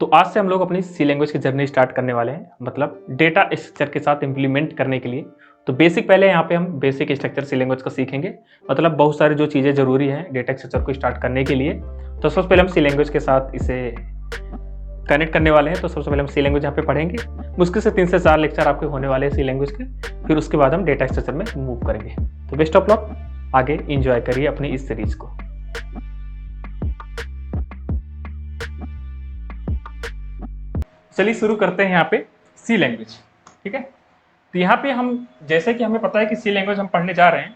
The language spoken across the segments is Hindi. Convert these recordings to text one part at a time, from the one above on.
तो आज से हम लोग अपनी सी लैंग्वेज की जर्नी स्टार्ट करने वाले हैं, मतलब डेटा स्ट्रक्चर के साथ इम्प्लीमेंट करने के लिए। तो बेसिक पहले यहाँ पे हम बेसिक स्ट्रक्चर सी लैंग्वेज का सीखेंगे, मतलब बहुत सारी जो चीज़ें ज़रूरी हैं डेटा स्ट्रक्चर को स्टार्ट करने के लिए। तो सबसे पहले हम सी लैंग्वेज के साथ इसे कनेक्ट करने वाले हैं। तो सबसे पहले हम सी लैंग्वेज यहाँ पे पढ़ेंगे, मुश्किल से 3 से 4 लेक्चर आपके होने वाले हैं सी लैंग्वेज के। फिर उसके बाद हम डेटा स्ट्रक्चर में मूव करेंगे। तो बेस्ट ऑफ लक, आगे इंजॉय करिए अपनी इस सीरीज को। चलिए शुरू करते हैं यहाँ पे सी लैंग्वेज। ठीक है, तो यहाँ पे हम जैसे कि हमें पता है कि सी लैंग्वेज हम पढ़ने जा रहे हैं,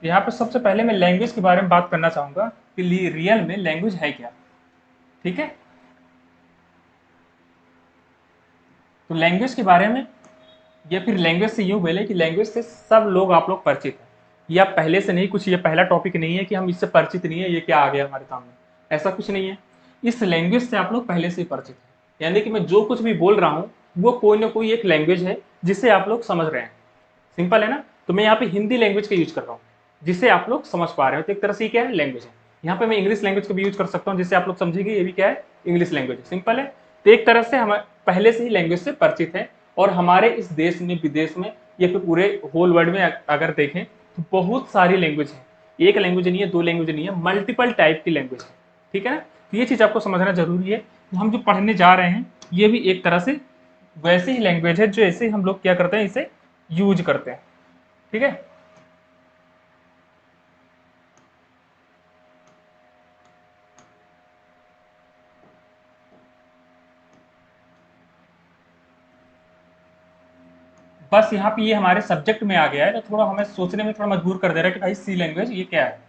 तो यहाँ पे सबसे पहले मैं लैंग्वेज के बारे में बात करना चाहूंगा कि रियल में लैंग्वेज है क्या। ठीक है, तो लैंग्वेज के बारे में, या फिर लैंग्वेज से यूं बोले कि लैंग्वेज से सब लोग आप लोग परिचित हैं, या पहले से नहीं, कुछ ये पहला टॉपिक नहीं है कि हम इससे परिचित नहीं है, ये क्या आ गया हमारे सामने, ऐसा कुछ नहीं है। इस लैंग्वेज से आप लोग पहले से ही परिचित हैं, यानी कि मैं जो कुछ भी बोल रहा हूँ वो कोई ना कोई एक लैंग्वेज है जिसे आप लोग समझ रहे हैं। सिंपल है ना। तो मैं यहाँ पे हिंदी लैंग्वेज का यूज कर रहा हूँ जिसे आप लोग समझ पा रहे हो, तो एक तरह से क्या है, लैंग्वेज है। यहाँ पे मैं इंग्लिश लैंग्वेज का भी यूज कर सकता हूँ जिससे आप लोग समझेंगे ये भी क्या है, इंग्लिश लैंग्वेज है। सिंपल है। तो एक तरह से हम पहले से ही लैंग्वेज से परिचित है, और हमारे इस देश में, विदेश में, या फिर पूरे होल वर्ल्ड में अगर देखें तो बहुत सारी लैंग्वेज है। एक लैंग्वेज नहीं है, दो लैंग्वेज नहीं है, मल्टीपल टाइप की लैंग्वेज है। ठीक है ना। तो ये चीज आपको समझना जरूरी है। हम जो पढ़ने जा रहे हैं ये भी एक तरह से वैसी ही लैंग्वेज है जो ऐसे हम लोग क्या करते हैं, इसे यूज करते हैं। ठीक है, बस यहाँ पे ये हमारे सब्जेक्ट में आ गया है, तो थोड़ा हमें सोचने में थोड़ा मजबूर कर दे रहा है कि भाई सी लैंग्वेज ये क्या है।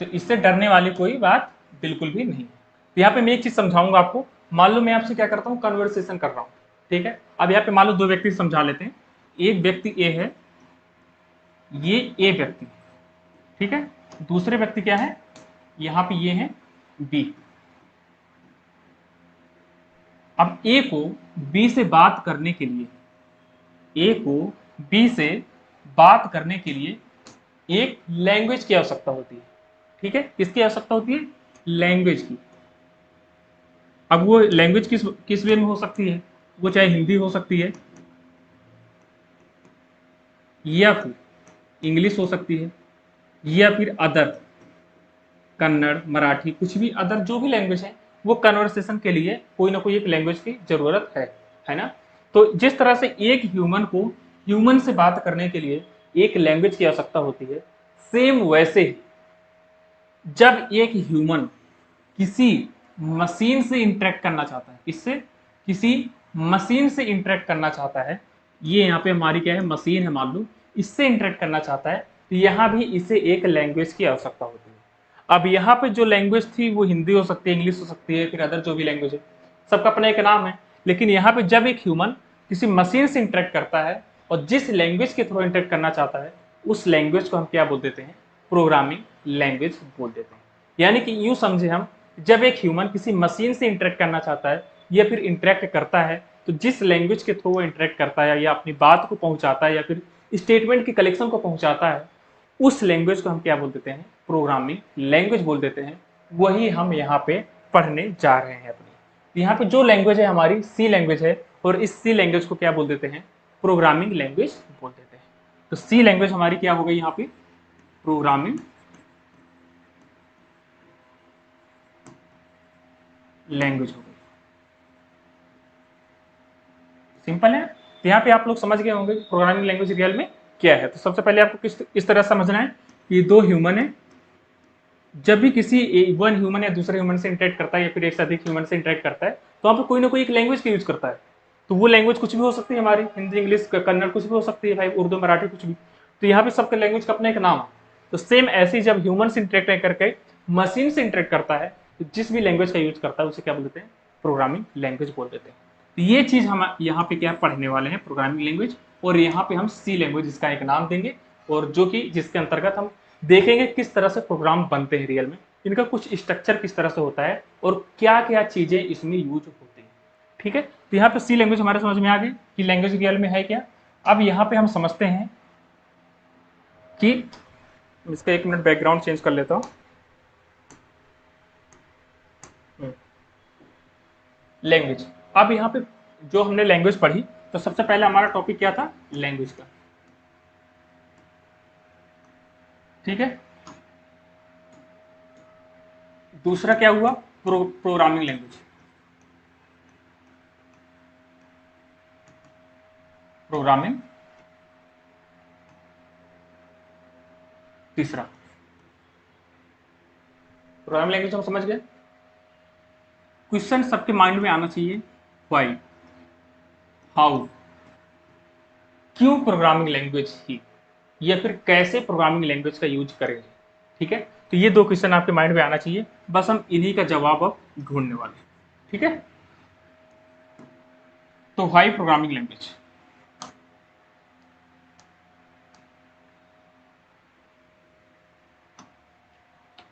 तो इससे डरने वाली कोई बात बिल्कुल भी नहीं है। तो यहाँ पे मैं एक चीज समझाऊंगा आपको। मान लो मैं आपसे क्या करता हूँ, कन्वर्सेशन कर रहा हूँ। ठीक है, अब यहाँ पे मान लो दो व्यक्ति समझा लेते हैं। एक व्यक्ति ए है, ये ए व्यक्ति, ठीक है। दूसरे व्यक्ति क्या है, यहाँ पे ये है बी। अब ए को बी से बात करने के लिए, ए को बी से बात करने के लिए एक लैंग्वेज की आवश्यकता होती है। ठीक है, किसकी आवश्यकता होती है, लैंग्वेज की। अब वो लैंग्वेज किस किस वे में हो सकती है, वो चाहे हिंदी हो सकती है, या फिर इंग्लिश हो सकती है, या फिर अदर, कन्नड़, मराठी, कुछ भी अदर जो भी लैंग्वेज है, वो कन्वर्सेशन के लिए कोई ना कोई एक लैंग्वेज की जरूरत है ना। तो जिस तरह से एक ह्यूमन को ह्यूमन से बात करने के लिए एक लैंग्वेज की आवश्यकता होती है, सेम वैसे ही जब एक ह्यूमन किसी मशीन से इंटरेक्ट करना चाहता है, किससे, किसी मशीन से इंटरेक्ट करना चाहता है, ये यहाँ पे हमारी क्या है, मशीन है मान लो, इससे इंटरेक्ट करना चाहता है, तो यहाँ भी इसे एक लैंग्वेज की आवश्यकता होती है। अब यहाँ पे जो लैंग्वेज थी वो हिंदी हो सकती है, इंग्लिश हो सकती है, फिर अदर जो भी लैंग्वेज है, सबका अपना एक नाम है। लेकिन यहाँ पे जब एक ह्यूमन किसी मशीन से इंटरेक्ट करता है और जिस लैंग्वेज के थ्रू इंटरेक्ट करना चाहता है, उस लैंग्वेज को हम क्या बोल देते हैं, प्रोग्रामिंग लैंग्वेज बोल देते हैं। यानी कि यूं समझे हम, जब एक ह्यूमन किसी मशीन से इंटरेक्ट करना चाहता है या फिर इंटरेक्ट करता है, तो जिस लैंग्वेज के थ्रू वो इंटरेक्ट करता है या अपनी बात को पहुंचाता है या फिर स्टेटमेंट की कलेक्शन को पहुंचाता है, उस लैंग्वेज को हम क्या बोल देते हैं, प्रोग्रामिंग लैंग्वेज बोल देते हैं। वही हम यहाँ पे पढ़ने जा रहे हैं अपनी। यहाँ पे जो लैंग्वेज है हमारी सी लैंग्वेज है, और इस सी लैंग्वेज को क्या बोल देते हैं, प्रोग्रामिंग लैंग्वेज बोल देते हैं। तो सी लैंग्वेज हमारी क्या हो गई यहाँ पे, प्रोग्रामिंग लैंग्वेज हो गई। सिंपल है। तो यहाँ पे आप लोग समझ गए होंगे प्रोग्रामिंग लैंग्वेज रियल में क्या है। तो सबसे पहले आपको किस तरह समझना है कि दो ह्यूमन है, जब भी किसी वन ह्यूमन या दूसरे ह्यूमन से इंटरेक्ट करता है या फिर एक से अधिक ह्यूमन से इंटरेक्ट करता है, तो वहाँ पे कोई ना कोई एक लैंग्वेज का यूज करता है। तो वो लैंग्वेज कुछ भी हो सकती है, हमारी हिंदी, इंग्लिश, कन्नड़, कुछ भी हो सकती है भाई, उर्दू, मराठी, कुछ भी। तो यहाँ पे सबका लैंग्वेज का अपना एक नाम है। तो सेम ऐसे ही जब ह्यूमन से इंटरेक्ट करके मशीन से इंटरेक्ट करता है, तो जिस भी लैंग्वेज का यूज करता है उसे क्या बोल देते हैं, प्रोग्रामिंग लैंग्वेज बोल देते हैं। तो ये चीज हम यहाँ पे क्या पढ़ने वाले हैं, प्रोग्रामिंग लैंग्वेज। और यहाँ पे हम सी लैंग्वेज इसका एक नाम देंगे, और जो कि जिसके अंतर्गत हम देखेंगे किस तरह से प्रोग्राम बनते हैं रियल में, इनका कुछ स्ट्रक्चर किस तरह से होता है और क्या क्या चीजें इसमें यूज होती हैं। ठीक है, तो यहाँ पे सी लैंग्वेज हमारे समझ में आ गई कि लैंग्वेज रियल में है क्या। अब यहाँ पे हम समझते हैं कि, इसका एक मिनट बैकग्राउंड चेंज कर लेता हूँ। लैंग्वेज। अब यहाँ पे जो हमने लैंग्वेज पढ़ी, तो सबसे पहले हमारा टॉपिक क्या था, लैंग्वेज का, ठीक है। दूसरा क्या हुआ, प्रोग्रामिंग लैंग्वेज, प्रोग्रामिंग। तीसरा प्रोग्रामिंग लैंग्वेज हम समझ गए। क्वेश्चन सबके माइंड में आना चाहिए, व्हाई, हाउ, क्यों प्रोग्रामिंग लैंग्वेज ही, या फिर कैसे प्रोग्रामिंग लैंग्वेज का यूज करेंगे, ठीक है। तो ये दो क्वेश्चन आपके माइंड में आना चाहिए, बस हम इन्हीं का जवाब अब ढूंढने वाले हैं, ठीक है। तो व्हाई प्रोग्रामिंग लैंग्वेज,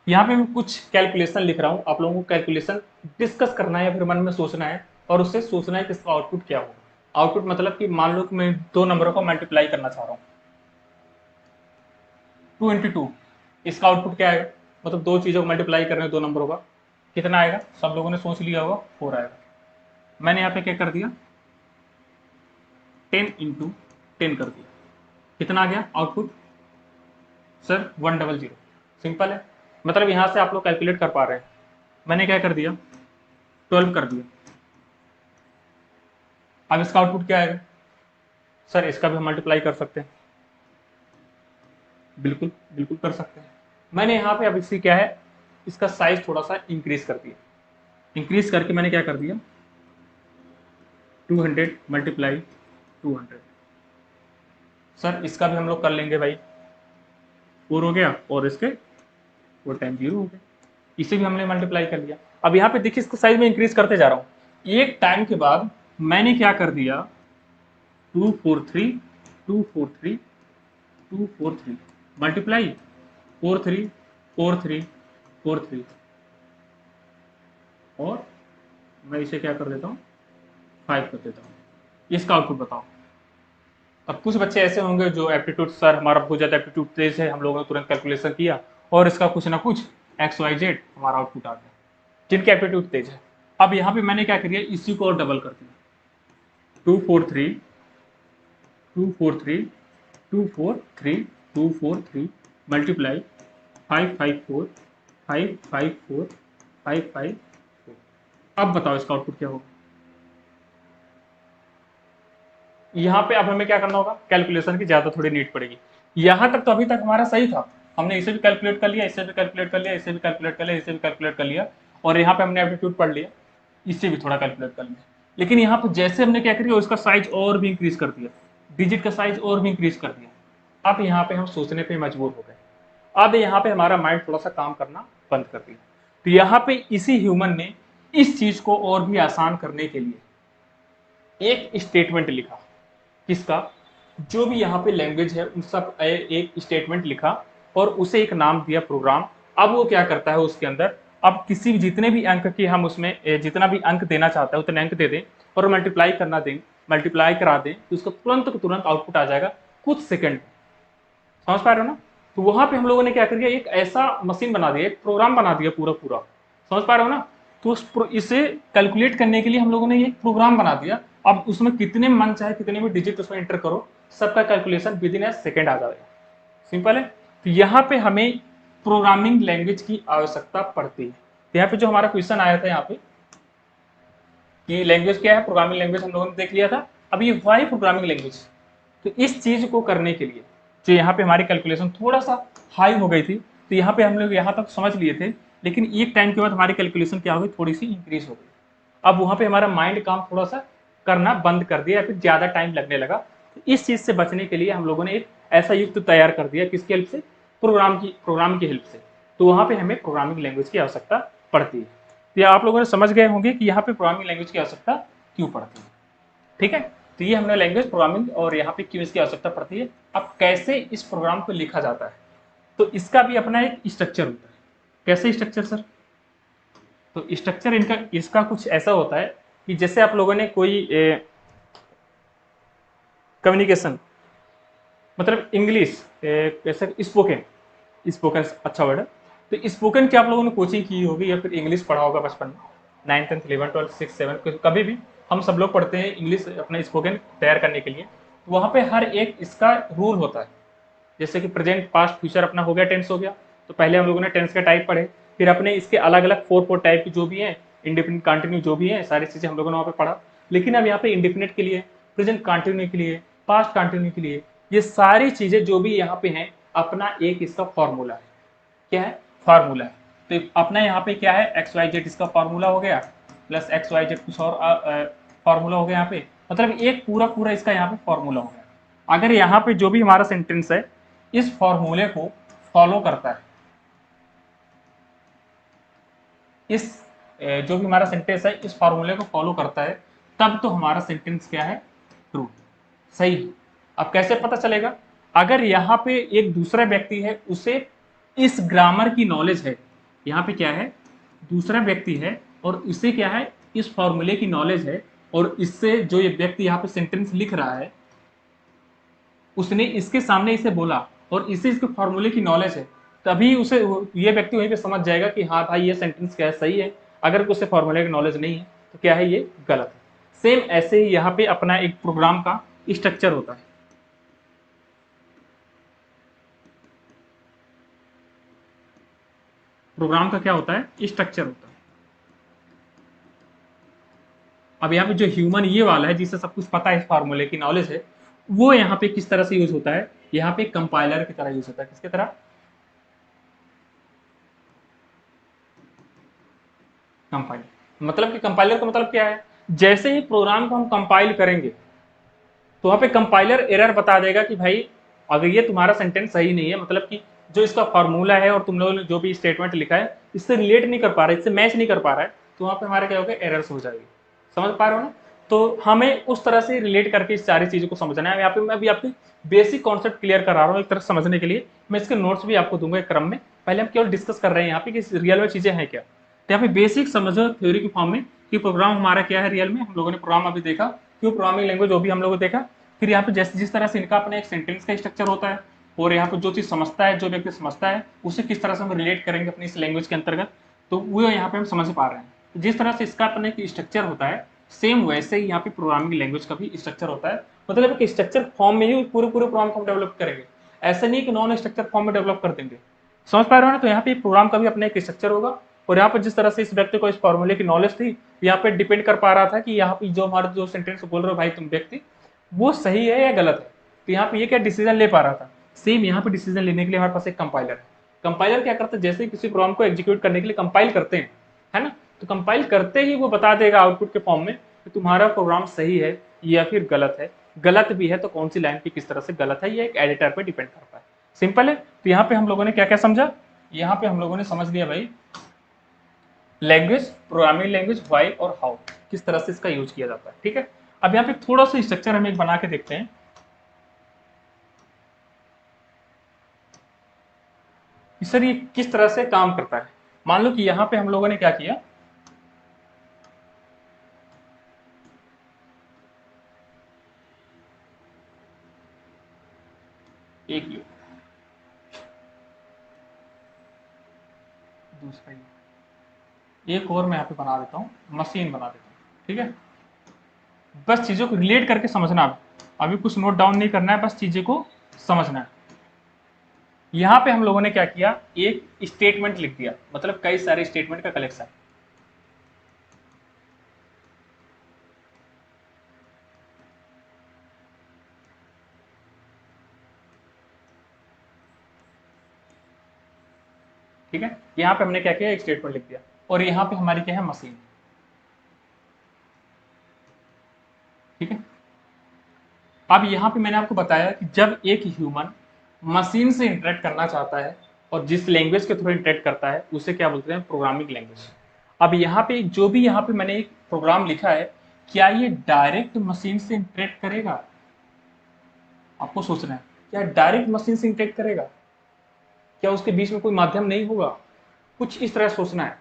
यहाँ पे मैं कुछ कैलकुलेशन लिख रहा हूँ, आप लोगों को कैलकुलेशन डिस्कस करना है या फिर मन में सोचना है, और उससे सोचना है कि इसका आउटपुट क्या होगा। आउटपुट मतलब कि मान लो कि मैं दो नंबरों को मल्टीप्लाई करना चाह रहा हूँ, 2 × 2, इसका आउटपुट क्या आएगा, मतलब दो चीज़ों को मल्टीप्लाई कर रहे हैं, दो नंबरों का, कितना आएगा, सब लोगों ने सोच लिया होगा, 4 आएगा। मैंने यहाँ पे क्या कर दिया, 10 × 10 कर दिया, कितना आ गया आउटपुट, सर 100। सिंपल है, मतलब यहाँ से आप लोग कैलकुलेट कर पा रहे हैं। मैंने क्या कर दिया, 12 कर दिया। अब इसका आउटपुट क्या आएगा, सर इसका भी हम मल्टीप्लाई कर सकते हैं, बिल्कुल बिल्कुल कर सकते हैं। मैंने यहाँ पे अब इसकी क्या है, इसका साइज थोड़ा सा इंक्रीज कर दिया, इंक्रीज करके मैंने क्या कर दिया, 200 × 200। सर इसका भी हम लोग कर लेंगे भाई, 4 हो गया और इसके 4 टाइम 0 हो गया, इसे भी हमने मल्टीप्लाई कर लिया। अब यहाँ पे देखिए इसका साइज में इंक्रीज करते जा रहा हूँ, एक टाइम के बाद मैंने क्या कर दिया, 243 243 243 मल्टीप्लाई 43 43 43, और मैं इसे क्या कर देता हूँ, 5 कर देता हूँ। इसका आउटपुट बताओ। अब कुछ बच्चे ऐसे होंगे जो एप्टीट्यूड, सर हमारा बहुत ज़्यादा एप्टीट्यूड तेज है, हम लोगों ने तुरंत कैलकुलेशन किया और इसका कुछ ना कुछ XYZ हमारा आउटपुट आ गया, जिनके एप्टीट्यूड तेज है। अब यहाँ पे मैंने क्या किया, इसी को और डबल कर दिया, 243 243 243 243 मल्टीप्लाई 554 554 554। अब बताओ इसका आउटपुट क्या होगा। यहाँ पे अब हमें क्या करना होगा, कैलकुलेशन की ज्यादा थोड़ी नीड पड़ेगी। यहाँ तक तो अभी तक हमारा सही था, हमने इसे भी कैलकुलेट कर लिया, इसे भी कैलकुलेट कर लिया, इसे भी कैलकुलेट कर लिया, इसे भी कैलकुलेट कर लिया, और यहाँ पे हमने एप्टीट्यूड पढ़ लिया, इससे भी थोड़ा कैलकुलेट कर लिया। लेकिन यहाँ पे जैसे हमने क्या किया, उसका साइज और भी इंक्रीज कर दिया, डिजिट का साइज और भी इंक्रीज कर दिया। अब यहाँ पे हम सोचने पे मजबूर हो गए, अब यहाँ पे हमारा माइंड थोड़ा सा काम करना बंद कर दिया। तो यहाँ पे इसी ह्यूमन ने इस चीज को और भी आसान करने के लिए एक स्टेटमेंट लिखा, किसका, जो भी यहाँ पे लैंग्वेज है उन सब एक स्टेटमेंट लिखा और उसे एक नाम दिया प्रोग्राम। अब वो क्या करता है उसके अंदर, अब किसी भी जितने भी अंक की हम उसमें जितना भी अंक देना चाहता है उतने अंक दे दें और मल्टीप्लाई करना दें, मल्टीप्लाई करा दें, तो उसका तुरंत का तुरंत आउटपुट आ जाएगा कुछ सेकंड में। समझ पा रहे हो ना। तो वहां पे हम लोगों ने क्या कर दिया, एक ऐसा मशीन बना दिया, एक प्रोग्राम बना दिया पूरा पूरा। समझ पा रहे हो ना। तो इसे कैलकुलेट करने के लिए हम लोगों ने एक प्रोग्राम बना दिया। अब उसमें कितने मन चाहे कितने भी डिजिट उसमें एंटर करो, सबका calculation within a second आ जाएगा। सिंपल है। तो यहाँ पे हमें प्रोग्रामिंग लैंग्वेज की आवश्यकता पड़ती है। तो यहाँ पे जो हमारा क्वेश्चन आया था यहाँ पे कि लैंग्वेज क्या है, प्रोग्रामिंग लैंग्वेज हम लोगों ने देख लिया था। अब ये व्हाई प्रोग्रामिंग लैंग्वेज, तो इस चीज को करने के लिए जो यहाँ पे हमारी कैलकुलेशन थोड़ा सा हाई हो गई थी, तो यहाँ पे हम लोग यहाँ तक समझ लिए थे, लेकिन एक टाइम के बाद हमारी कैलकुलेशन क्या हो गई, थोड़ी सी इंक्रीज हो गई। अब वहाँ पे हमारा माइंड काम थोड़ा सा करना बंद कर दिया या फिर ज्यादा टाइम लगने लगा। तो इस चीज से बचने के लिए हम लोगों ने एक ऐसा युक्त तैयार कर दिया, किसकी हेल्प से, प्रोग्राम की हेल्प से। तो वहाँ पे हमें प्रोग्रामिंग लैंग्वेज की आवश्यकता पड़ती है। तो आप लोगों ने समझ गए होंगे कि यहाँ पे प्रोग्रामिंग लैंग्वेज की आवश्यकता क्यों पड़ती है। ठीक है। तो ये हमने लैंग्वेज प्रोग्रामिंग और यहाँ पे क्यों इसकी आवश्यकता पड़ती है। अब कैसे इस प्रोग्राम को लिखा जाता है, तो इसका भी अपना एक स्ट्रक्चर होता है। कैसे स्ट्रक्चर सर, तो स्ट्रक्चर इनका इसका कुछ ऐसा होता है कि जैसे आप लोगों ने कोई कम्युनिकेशन, मतलब इंग्लिश कैसे, स्पोकन, स्पोकन अच्छा वर्ड है। तो स्पोकन की आप लोगों ने कोचिंग की होगी या फिर इंग्लिश पढ़ा होगा बचपन में। 9th 10th 11th 12th 6 7 कभी भी हम सब लोग पढ़ते हैं इंग्लिश अपने स्पोकन तैयार करने के लिए, तो वहाँ पे हर एक इसका रूल होता है। जैसे कि प्रेजेंट पास्ट फ्यूचर अपना हो गया, टेंस हो गया, तो पहले हम लोगों ने टेंस के टाइप पढ़े, फिर अपने इसके अलग अलग 4 टाइप की जो भी है, इंडिपेंडेंट कंटिन्यू जो भी है, सारी चीजें हम लोगों ने वहाँ पे पढ़ा। लेकिन अब यहाँ पे इंडिपेंडेंट के लिए, प्रेजेंट कंटिन्यू के लिए, पास्ट कंटिन्यू के लिए, ये सारी चीजें जो भी यहाँ पे हैं, अपना एक इसका फॉर्मूला है। क्या है? फॉर्मूला है। तो अपना यहाँ पे क्या है, एक्स वाई जेड इसका फॉर्मूला हो गया, प्लस एक्स वाई जेड कुछ और फॉर्मूला हो गया यहाँ पे, मतलब एक पूरा पूरा इसका यहाँ पे फॉर्मूला हो गया। अगर यहाँ पे जो भी हमारा सेंटेंस है इस फॉर्मूले को फॉलो करता है, इस जो भी हमारा सेंटेंस है इस फॉर्मूले को फॉलो करता है, तब तो हमारा सेंटेंस क्या है, ट्रू, सही है। अब कैसे पता चलेगा? अगर यहाँ पे एक दूसरा व्यक्ति है, उसे इस ग्रामर की नॉलेज है, यहाँ पे क्या है, दूसरा व्यक्ति है और इसे क्या है, इस फॉर्मूले की नॉलेज है, और इससे जो ये व्यक्ति यहाँ पे सेंटेंस लिख रहा है, उसने इसके सामने इसे बोला और इसे इसके फॉर्मूले की नॉलेज है, तभी उसे ये व्यक्ति वहीं पे समझ जाएगा कि हाँ भाई ये सेंटेंस क्या है, सही है। अगर उसे फॉर्मूले की नॉलेज नहीं है तो क्या है, ये गलत है। सेम ऐसे ही यहाँ पे अपना एक प्रोग्राम का स्ट्रक्चर होता है। प्रोग्राम का क्या होता है, स्ट्रक्चर होता है। अब यहाँ पे जो ह्यूमन ये वाला है, जिसे सब कुछ पता है, इस फार्मूले की नॉलेज है, वो यहाँ पे किस तरह से यूज होता है, यहाँ पे कंपाइलर की तरह यूज होता है। किसकी तरह? कंपाइलर। मतलब कि कंपाइलर का मतलब क्या है, जैसे ही प्रोग्राम को हम कंपाइल करेंगे तो वहां पे कंपाइलर एरर बता देगा कि भाई अगर ये तुम्हारा सेंटेंस सही नहीं है, मतलब कि जो इसका फॉर्मूला है और तुम लोगों ने जो भी स्टेटमेंट लिखा है इससे रिलेट नहीं कर पा रहा है, इससे मैच नहीं कर पा रहा है, तो वहां पे हमारे क्या होगा, एरर्स हो जाएगी। समझ पा रहे हो ना? तो हमें उस तरह से रिलेट करके इस सारी चीजों को समझना है। यहाँ पे मैं अभी आपको बेसिक कॉन्सेप्ट क्लियर करा रहा हूँ एक तरह समझने के लिए। मैं इसके नोट्स भी आपको दूंगा एक क्रम में। पहले हम केवल डिस्कस कर रहे हैं यहाँ पे कि रियल में चीजें हैं क्या। तो यहाँ पे बेसिक समझो थ्योरी की फॉर्म में कि प्रोग्राम हमारा क्या है रियल में। हम लोगों ने प्रोग्राम अभी देखा, क्यों प्रोग्रामिंग लैंग्वेज वो भी हम लोगों ने देखा। फिर यहाँ पे जिस तरह से इनका अपना एक सेंटेंस का स्ट्रक्चर होता है, और यहाँ पे जो चीज समझता है, जो व्यक्ति समझता है, उसे किस तरह से हम रिलेट करेंगे अपनी इस लैंग्वेज के अंतर्गत, तो वो यहाँ पे हम समझ पा रहे हैं। तो जिस तरह से इसका अपना एक स्ट्रक्चर होता है, सेम वैसे ही यहाँ पे प्रोग्रामिंग लैंग्वेज का भी स्ट्रक्चर होता है। मतलब एक स्ट्रक्चर फॉर्म में ही पूरे पूरे प्रोग्राम को हम डेवलप करेंगे, ऐसा नहीं कि नॉन स्ट्रक्चर फॉर्म में डेवलप कर देंगे। समझ पा रहे हो ना? तो यहाँ पे प्रोग्राम का भी अपना एक स्ट्रक्चर होगा, और यहाँ पर जिस तरह से इस व्यक्ति को इस फॉर्मूले की नॉलेज थी, यहाँ पे डिपेंड कर पा रहा था कि यहाँ पे जो हमारा जो सेंटेंस बोल रहे हो भाई तुम व्यक्ति, वो सही है या गलत है। तो यहाँ पे ये क्या डिसीजन ले पा रहा था। सेम यहाँ पे डिसीजन लेने के लिए हमारे पास एक कंपाइलर है। कंपाइलर क्या करता है, जैसे किसी प्रोग्राम को एग्जीक्यूट करने के लिए कंपाइल करते हैं, है ना, तो कंपाइल करते ही वो बता देगा आउटपुट के फॉर्म में कि तुम्हारा प्रोग्राम सही है या फिर गलत है। गलत भी है तो कौन सी लाइन पे किस तरह से गलत है, ये एक एडिटर पे डिपेंड करता है। सिंपल है। तो यहाँ पे हम लोगों ने क्या क्या समझा, यहाँ पे हम लोगों ने समझ लिया भाई लैंग्वेज, प्रोग्रामिंग लैंग्वेज, व्हाई और हाउ, किस तरह से इसका यूज किया जाता है। ठीक है। अब यहाँ पे थोड़ा सा स्ट्रक्चर हम एक बना के देखते हैं। सर ये किस तरह से काम करता है। मान लो कि यहाँ पे हम लोगों ने क्या किया, एक ये दूसरा ये एक और मैं यहाँ पे बना देता हूँ, मशीन बना देता हूँ। ठीक है। बस चीजों को रिलेट करके समझना, अभी कुछ नोट डाउन नहीं करना है, बस चीजें को समझना है। यहाँ पे हम लोगों ने क्या किया, एक स्टेटमेंट लिख दिया, मतलब कई सारे स्टेटमेंट का कलेक्शन। ठीक है। यहाँ पे हमने क्या किया, एक स्टेटमेंट लिख दिया, और यहाँ पे हमारी क्या है, मशीन। ठीक है। अब यहाँ पे मैंने आपको बताया कि जब एक ह्यूमन मशीन से इंटरेक्ट करना चाहता है और जिस लैंग्वेज के थ्रू इंटरेक्ट करता है उसे क्या बोलते हैं, प्रोग्रामिंग लैंग्वेज। अब यहाँ पे जो भी यहाँ पे मैंने एक प्रोग्राम लिखा है, क्या ये डायरेक्ट मशीन से इंटरेक्ट करेगा? आपको सोचना है, क्या डायरेक्ट मशीन से इंटरेक्ट करेगा, क्या उसके बीच में कोई माध्यम नहीं होगा, कुछ इस तरह सोचना है।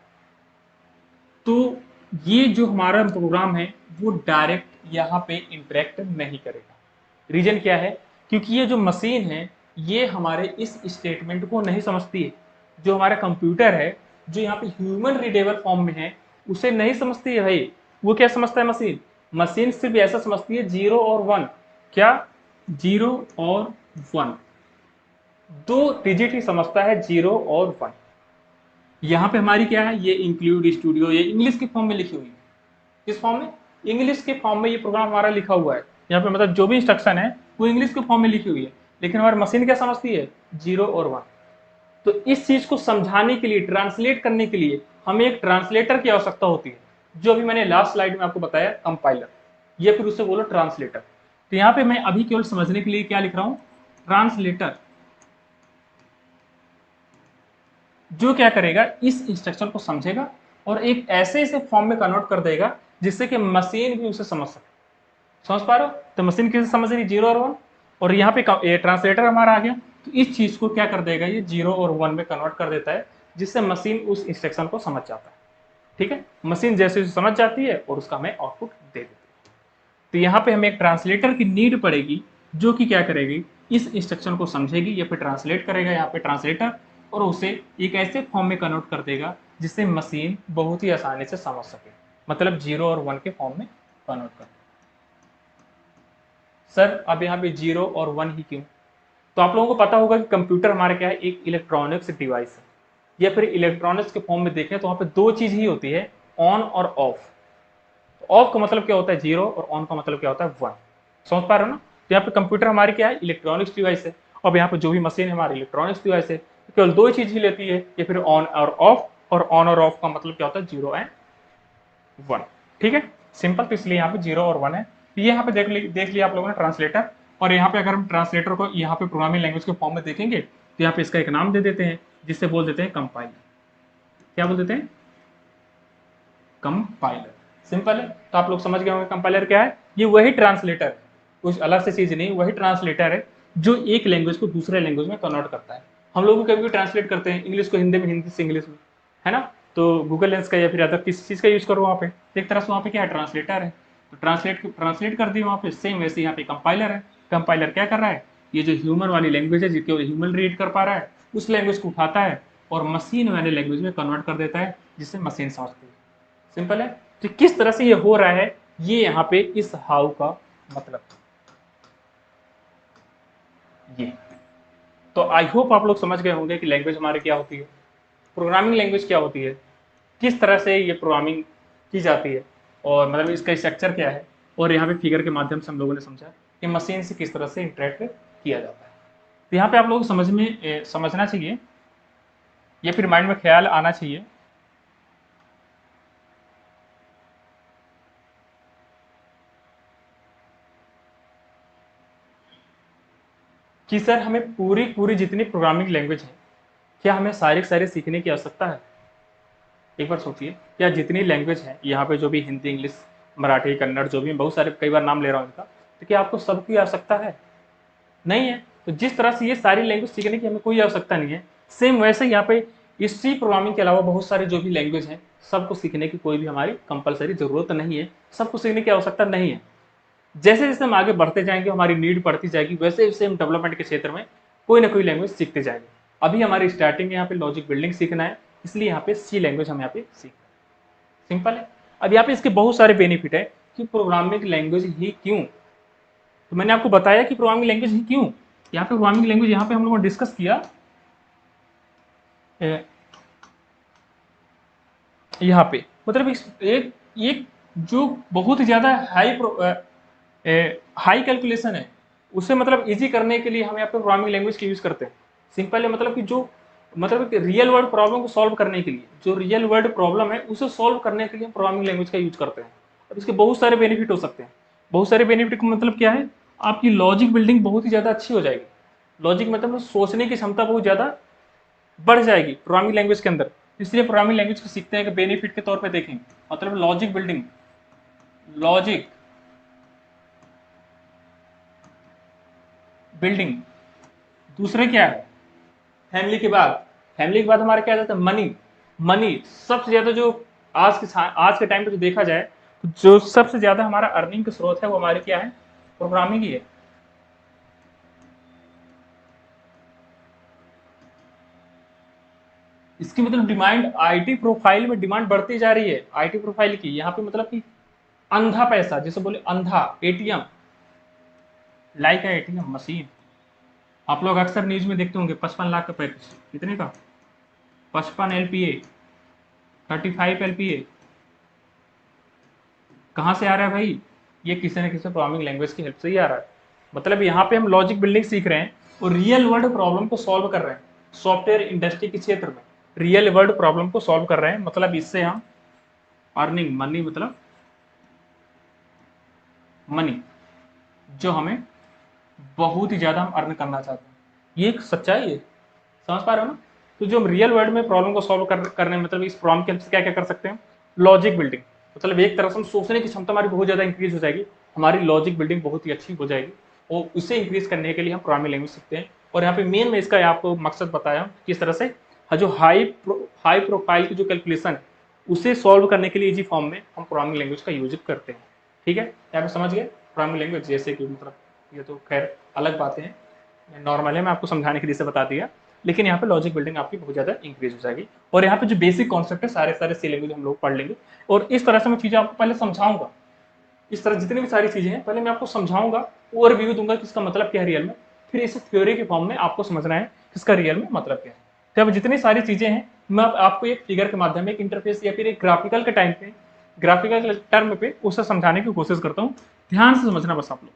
तो ये जो हमारा प्रोग्राम है वो डायरेक्ट यहाँ पे इंटरेक्ट नहीं करेगा। रीजन क्या है, क्योंकि ये जो मशीन है ये हमारे इस स्टेटमेंट को नहीं समझती है। जो हमारा कंप्यूटर है, जो यहाँ पे ह्यूमन रीडेबल फॉर्म में है, उसे नहीं समझती है भाई। वो क्या समझता है मशीन? मशीन सिर्फ ऐसा समझती है 0 और 1। क्या? 0 और 1, दो डिजिट ही समझता है, 0 और 1। यहाँ पे हमारी क्या है, ये इंक्लूड स्टूडियो, ये इंग्लिश के फॉर्म में लिखी हुई है। किस फॉर्म में? इंग्लिश के फॉर्म में ये प्रोग्राम हमारा लिखा हुआ है। यहाँ पे मतलब जो भी इंस्ट्रक्शन है वो इंग्लिश के फॉर्म में लिखी हुई है, लेकिन हमारी मशीन क्या समझती है? 0 और 1। तो इस चीज को समझाने के लिए, ट्रांसलेट करने के लिए हमें एक ट्रांसलेटर की आवश्यकता होती है, जो अभी मैंने लास्ट स्लाइड में आपको बताया, कंपाइलर, या फिर उससे बोलो ट्रांसलेटर। तो यहाँ पे मैं अभी केवल समझने के लिए क्या लिख रहा हूं? ट्रांसलेटर, जो क्या करेगा, इस इंस्ट्रक्शन को समझेगा और एक ऐसे ऐसे फॉर्म में कन्वर्ट कर देगा जिससे कि मशीन भी उसे समझ सके। समझ पा रहे हो? तो मशीन किसे समझ रही? 0 और 1, और यहाँ पे ट्रांसलेटर हमारा आ गया, तो इस चीज को क्या कर देगा, ये 0 और 1 में कन्वर्ट कर देता है, जिससे मशीन उस इंस्ट्रक्शन को समझ जाता है। ठीक है, मशीन जैसे समझ जाती है और उसका हमें आउटपुट दे देती है। तो यहाँ पे हमें एक ट्रांसलेटर की नीड पड़ेगी, जो कि क्या करेगी, इस इंस्ट्रक्शन को समझेगी या फिर ट्रांसलेट करेगा यहाँ पे ट्रांसलेटर, और उसे एक ऐसे फॉर्म में कन्वर्ट कर देगा जिससे मशीन बहुत ही आसानी से समझ सके, मतलब 0 और 1 के फॉर्म में कन्वर्ट कर। सर अब यहाँ पे 0 और 1 ही क्यों? तो आप लोगों को पता होगा कि कंप्यूटर हमारे क्या है, एक इलेक्ट्रॉनिक्स डिवाइस है, या फिर इलेक्ट्रॉनिक्स के फॉर्म में देखें तो वहाँ पे दो चीज ही होती है, ऑन और ऑफ। ऑफ का मतलब क्या होता है? 0, और ऑन का मतलब क्या होता है? 1। समझ पा रहे हो ना? तो यहाँ पे कंप्यूटर हमारी क्या है, इलेक्ट्रॉनिक्स डिवाइस है। अब यहाँ पे जो भी मशीन है हमारी इलेक्ट्रॉनिक्स डिवाइस है, तो केवल दो चीज ही लेती है, या फिर ऑन और ऑफ, और ऑन और ऑफ का मतलब क्या होता है? 0 और 1। ठीक है, सिंपल। तो इसलिए यहाँ पे 0 और 1 है। तो ये यहाँ पे देख लिया आप लोगों ने ट्रांसलेटर। और यहाँ पे अगर हम ट्रांसलेटर को यहाँ पे प्रोग्रामिंग लैंग्वेज के फॉर्म में देखेंगे, तो यहाँ पे इसका एक नाम दे देते हैं, जिससे बोल देते हैं कंपाइलर। क्या बोल देते हैं? कंपाइलर। सिंपल है। तो आप लोग समझ गए होंगे कंपाइलर क्या है। ये वही ट्रांसलेटर है, कुछ अलग से चीज नहीं, वही ट्रांसलेटर है जो एक लैंग्वेज को दूसरे लैंग्वेज में कन्वर्ट करता है। हम लोग कभी भी ट्रांसलेट करते हैं इंग्लिश को हिंदी में, हिंदी से इंग्लिश में, है ना? तो गूगल लेंस का या फिर अदर किसी चीज का यूज करो वहाँ पे, एक तरह से वहाँ पे क्या है, ट्रांसलेटर है। तो ट्रांसलेट कर दी वहाँ पे, सेम वैसे यहाँ पे कंपाइलर है। कंपाइलर क्या कर रहा है, ये जो ह्यूमन वाली लैंग्वेज है जिसको ह्यूमन रीड कर पा रहा है, उस लैंग्वेज को उठाता है और मशीन वाले लैंग्वेज में कन्वर्ट कर देता है, जिससे मशीन समझती है। सिंपल है। तो किस तरह से ये हो रहा है, ये यहाँ पे इस हाउ का मतलब ये। तो आई होप आप लोग समझ गए होंगे कि लैंग्वेज हमारे क्या होती है, प्रोग्रामिंग लैंग्वेज क्या होती है, किस तरह से ये प्रोग्रामिंग की जाती है, और मतलब इसका स्ट्रक्चर क्या है, और यहाँ पे फिगर के माध्यम से हम लोगों ने समझा कि मशीन से किस तरह से इंटरेक्ट किया जाता है। तो यहाँ पे आप लोगों को समझना चाहिए, या फिर माइंड में ख्याल आना चाहिए कि सर हमें पूरी पूरी जितनी प्रोग्रामिंग लैंग्वेज है, क्या हमें सारे सारे सीखने की आवश्यकता है? एक बार सोचिए, क्या जितनी लैंग्वेज है यहाँ पे, जो भी हिंदी, इंग्लिश, मराठी, कन्नड़, जो भी, बहुत सारे, कई बार नाम ले रहा हूँ इनका, तो क्या आपको सबकी आवश्यकता है? नहीं है। तो जिस तरह से ये सारी लैंग्वेज सीखने की हमें कोई आवश्यकता नहीं है, सेम वैसे यहाँ पे इसी प्रोग्रामिंग के अलावा बहुत सारे जो भी लैंग्वेज हैं, सबको सीखने की कोई भी हमारी कंपलसरी जरूरत नहीं है, सबको सीखने की आवश्यकता नहीं है। जैसे जैसे हम आगे बढ़ते जाएंगे, हमारी नीड बढ़ती जाएगी, वैसे वैसे हम डेवलपमेंट के क्षेत्र में कोई ना कोई लैंग्वेज सीखते जाएंगे। अभी हमारी स्टार्टिंग है, यहाँ पे लॉजिक बिल्डिंग सीखना है, इसलिए यहाँ पे सी लैंग्वेज हम यहाँ पे सीख रहे हैं। सिंपल है। अब यहाँ पे इसके बहुत सारे बेनिफिट है कि प्रोग्रामिंग लैंग्वेज ही क्यों। तो मैंने आपको बताया कि प्रोग्रामिंग लैंग्वेज ही क्यों। यहाँ पे प्रोग्रामिंग लैंग्वेज, यहाँ पे हम लोगों ने डिस्कस किया, यहाँ पे मतलब एक एक जो बहुत ही ज्यादा हाई कैलकुलेशन है, उसे मतलब इजी करने के लिए हम यहाँ पे प्रोग्रामिंग लैंग्वेज की यूज करते हैं। सिंपल है, मतलब कि जो मतलब रियल वर्ल्ड प्रॉब्लम को सॉल्व करने के लिए, जो रियल वर्ल्ड प्रॉब्लम है उसे सॉल्व करने के लिए हम प्रोग्रामिंग लैंग्वेज का यूज करते हैं। अब इसके बहुत सारे बेनिफिट हो सकते हैं। बहुत सारे बेनिफिट का मतलब क्या है, आपकी लॉजिक बिल्डिंग बहुत ही ज्यादा अच्छी हो जाएगी। लॉजिक मतलब सोचने की क्षमता बहुत ज्यादा बढ़ जाएगी प्रोग्रामिंग लैंग्वेज के अंदर। इसलिए प्रोग्रामिंग लैंग्वेज को सीखते हैं कि बेनिफिट के तौर पे देखेंगे, मतलब लॉजिक बिल्डिंग, लॉजिक बिल्डिंग। दूसरे क्या है, फैमिली के बाद हमारा क्या आ जाता है, मनी। मनी सबसे ज्यादा जो आज के टाइम पे जो देखा जाए, तो जो सबसे ज्यादा हमारा अर्निंग का स्रोत है वो हमारी क्या है, प्रोग्रामिंग ही है। इसकी मतलब डिमांड आईटी प्रोफाइल में डिमांड बढ़ती जा रही है आईटी प्रोफाइल की। यहाँ पे मतलब कि अंधा पैसा, जैसे बोले अंधा एटीएम, लाइक है एटीएम मशीन। आप लोग अक्सर न्यूज में देखते होंगे 55 लाख का पैकेज, कितने का? 55 LPA, 35 LPA। कहाँ से आ रहा है भाई? ये किसी न किसी प्रोग्रामिंग लैंग्वेज की हेल्प से ही आ रहा है। मतलब यहाँ पे हम लॉजिक बिल्डिंग सीख रहे हैं और रियल वर्ल्ड प्रॉब्लम को सॉल्व कर रहे हैं सॉफ्टवेयर इंडस्ट्री के क्षेत्र में। रियल वर्ल्ड प्रॉब्लम को सॉल्व कर रहे हैं, मतलब इससे हम अर्निंग मनी, मतलब मनी जो हमें बहुत ही ज्यादा हम अर्न करना चाहते हैं, ये एक सच्चाई है। समझ पा रहे हो ना? तो जो हम रियल वर्ल्ड में प्रॉब्लम को सॉल्व करने मतलब इस प्रॉब्लम की हेल्प से क्या क्या कर सकते हैं? लॉजिक बिल्डिंग, मतलब एक तरफ से हम सोचने की क्षमता हमारी बहुत ज्यादा इंक्रीज हो जाएगी, हमारी लॉजिक बिल्डिंग बहुत ही अच्छी हो जाएगी, और उसे इंक्रीज करने के लिए हम प्रोग्रामिंग लैंग्वेज सीखते हैं। और यहाँ पे मेन में इसका आपको मकसद बताया किस तरह से जो हाई प्रोफाइल की जो कैलकुलेशन है उसे सॉल्व करने के लिए इजी फॉर्म में हम प्रोग्रामिंग लैंग्वेज का यूज करते हैं। ठीक है, यहाँ पे समझ गए प्रोग्रामिंग लैंग्वेज, जैसे कि मतलब ये तो खैर अलग बातें हैं, नॉर्मल है, मैं आपको समझाने के लिए से बता दिया, लेकिन यहाँ पे लॉजिक बिल्डिंग आपकी बहुत ज्यादा इंक्रीज हो जाएगी। और यहाँ पे जो बेसिक कॉन्सेप्ट है सारे सारे सी लैंग्वेज हम लोग पढ़ लेंगे, और इस तरह से मैं चीजें आपको पहले समझाऊंगा। इस तरह जितनी भी सारी चीजें हैं पहले मैं आपको समझाऊंगा, ओवरव्यू दूंगा कि इसका मतलब क्या है रियल में, फिर इसे थ्योरी के फॉर्म में आपको समझना है कि इसका रियल में मतलब क्या है। तो अब जितनी सारी चीजें हैं मैं आपको एक फिगर के माध्यम में, एक इंटरफेस या फिर एक ग्राफिकल के टाइम पे, ग्राफिकल टर्म पे उसे समझाने की कोशिश करता हूँ। ध्यान से समझना बस आप लोग,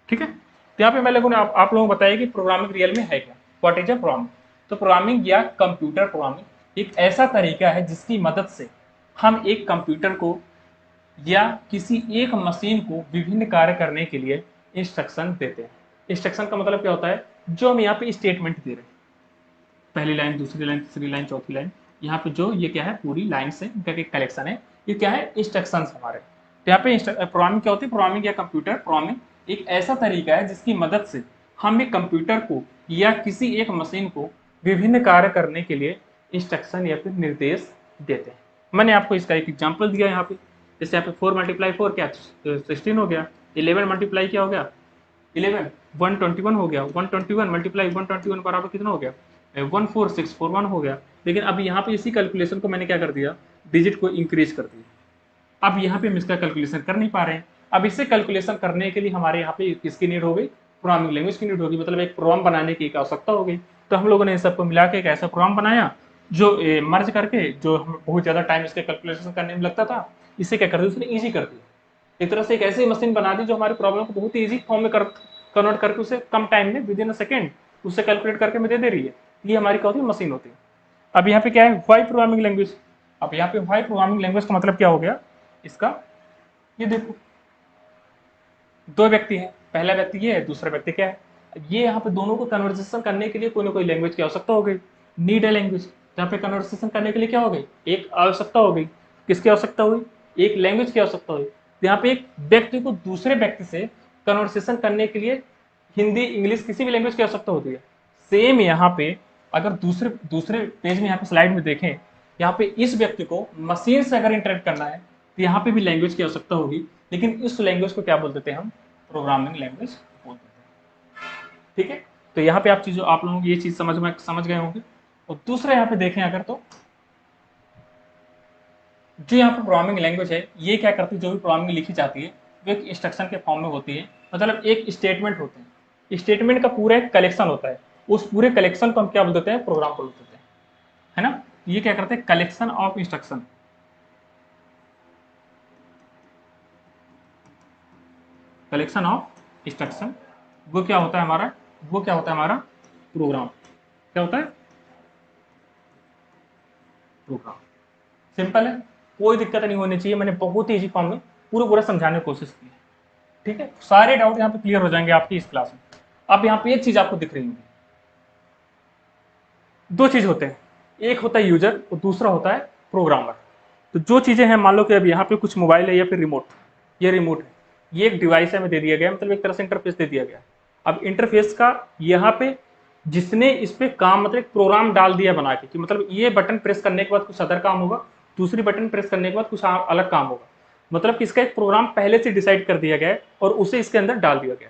ठीक है? तो यहाँ पे मैं लोगों ने आप लोगों को बताया कि प्रोग्रामिंग रियल में है क्या, व्हाट इज अ प्रोग्रामिंग। तो प्रोग्रामिंग या कंप्यूटर प्रोग्रामिंग एक ऐसा तरीका है जिसकी मदद से हम एक कंप्यूटर को या किसी एक मशीन को विभिन्न कार्य करने के लिए इंस्ट्रक्शन देते हैं। इंस्ट्रक्शन का मतलब क्या होता है? जो हम यहाँ पे स्टेटमेंट दे रहे हैं, पहली लाइन, दूसरी लाइन, तीसरी लाइन, चौथी लाइन, यहाँ पे जो ये क्या है पूरी लाइन से इनका एक कलेक्शन है, ये क्या है? इंस्ट्रक्शंस हमारे। तो यहाँ पे प्रोग्रामिंग क्या होती है? प्रोग्रामिंग या कंप्यूटर प्रोग्रामिंग एक ऐसा तरीका है जिसकी मदद से हम एक कंप्यूटर को या किसी एक मशीन को विभिन्न कार्य करने के लिए इंस्ट्रक्शन या फिर निर्देश देते हैं। मैंने आपको इसका एक एग्जाम्पल दिया यहाँ पे, जैसे यहाँ पे 4 × 4 क्या 16 हो गया, 11 मल्टीप्लाई क्या हो गया 11, 121 हो गया, 121 मल्टीप्लाई 121 बराबर कितना हो गया 14641 हो गया। लेकिन अब यहाँ पे इसी कैलकुलेशन को मैंने क्या कर दिया, डिजिट को इंक्रीज कर दिया। अब यहाँ पे हम इसका कैलकुलेशन कर नहीं पा रहे हैं। अब इसे कैलकुलेशन करने के लिए हमारे यहाँ पे किसकी नीड हो गई? प्रोग्रामिंग लैंग्वेज की नीड होगी, मतलब एक प्रोग्राम बनाने की एक आवश्यकता हो गई। तो हम लोगों ने इन सबको मिला के एक ऐसा प्रोग्राम बनाया जो मर्ज करके, जो हमें बहुत ज्यादा टाइम इसके कैलकुलेशन करने में लगता था, इसे क्या कर दिया उसने ईजी कर दिया। एक तरह से एक ऐसी मशीन बना दी जो हमारे प्रॉब्लम को बहुत ईजी फॉर्म में कन्वर्ट करके उसे कम टाइम में विद इन अ सेकेंड उससे कैलकुलेट करके हमें दे रही है। ये हमारी क्या होती है? मशीन होती है। अब यहाँ पे क्या है? Why programming language. अब यहाँ पे व्हाई प्रोग्रामिंग लैंग्वेज का मतलब क्या हो गया इसका? ये देखो, दो व्यक्ति हैं, पहला व्यक्ति ये है, दूसरा व्यक्ति क्या है, ये यहाँ पे दोनों को कन्वर्सेशन करने के लिए कोई ना कोई लैंग्वेज की आवश्यकता हो गई, नीड है लैंग्वेज। यहाँ पे कन्वर्सेशन करने के लिए क्या हो गई? एक आवश्यकता हो गई। किसकी आवश्यकता हुई? एक लैंग्वेज की आवश्यकता हुई। तो यहाँ पे एक व्यक्ति को दूसरे व्यक्ति से कन्वर्सेशन करने के लिए हिंदी, इंग्लिश, किसी भी लैंग्वेज की आवश्यकता होती है। सेम यहाँ पे अगर दूसरे दूसरे पेज में यहाँ पे स्लाइड में देखें, यहाँ पे इस व्यक्ति को मशीन से अगर इंटरेक्ट करना है तो यहाँ पे भी लैंग्वेज की आवश्यकता होगी, लेकिन इस लैंग्वेज को क्या बोल देते हैं हम? प्रोग्रामिंग लैंग्वेज बोल देते हैं। ठीक है, तो यहाँ पे आप चीजों, आप लोगों को ये चीज समझ गए होंगे। और दूसरा यहाँ पे देखें अगर, तो जो यहाँ पे प्रोग्रामिंग लैंग्वेज है ये क्या करती है? जो भी प्रोग्रामिंग लिखी जाती है वो एक इंस्ट्रक्शन के फॉर्म में होती है, मतलब एक स्टेटमेंट होते हैं। स्टेटमेंट का पूरा एक कलेक्शन होता है, उस पूरे कलेक्शन को हम क्या बोल देते हैं? प्रोग्राम बोल देते हैं, है ना? ये क्या करते हैं? Collection of instruction, collection of instruction, वो क्या होता है हमारा? वो क्या होता है हमारा? प्रोग्राम। क्या होता है? प्रोग्राम। सिंपल है, कोई दिक्कत नहीं होनी चाहिए। मैंने बहुत ही इजी फॉर्म में पूरा समझाने की कोशिश की है। ठीक है, सारे डाउट यहाँ पे क्लियर हो जाएंगे आपकी इस क्लास में। अब यहाँ पे एक चीज आपको दिख रही होगी, दो चीज होते हैं, एक होता है यूजर और दूसरा होता है प्रोग्रामर। तो जो चीजें हैं, मान लो कि अब यहाँ पे कुछ मोबाइल है या फिर रिमोट, ये रिमोट है, ये एक डिवाइस है, हमें दे दिया गया, मतलब एक तरह से इंटरफेस दे दिया गया। अब इंटरफेस का यहाँ पे जिसने इस पे काम, मतलब एक प्रोग्राम डाल दिया बना के, कि मतलब ये बटन प्रेस करने के बाद कुछ अदर काम होगा, दूसरी बटन प्रेस करने के बाद कुछ अलग काम होगा, मतलब कि इसका एक प्रोग्राम पहले से डिसाइड कर दिया गया है और उसे इसके अंदर डाल दिया गया।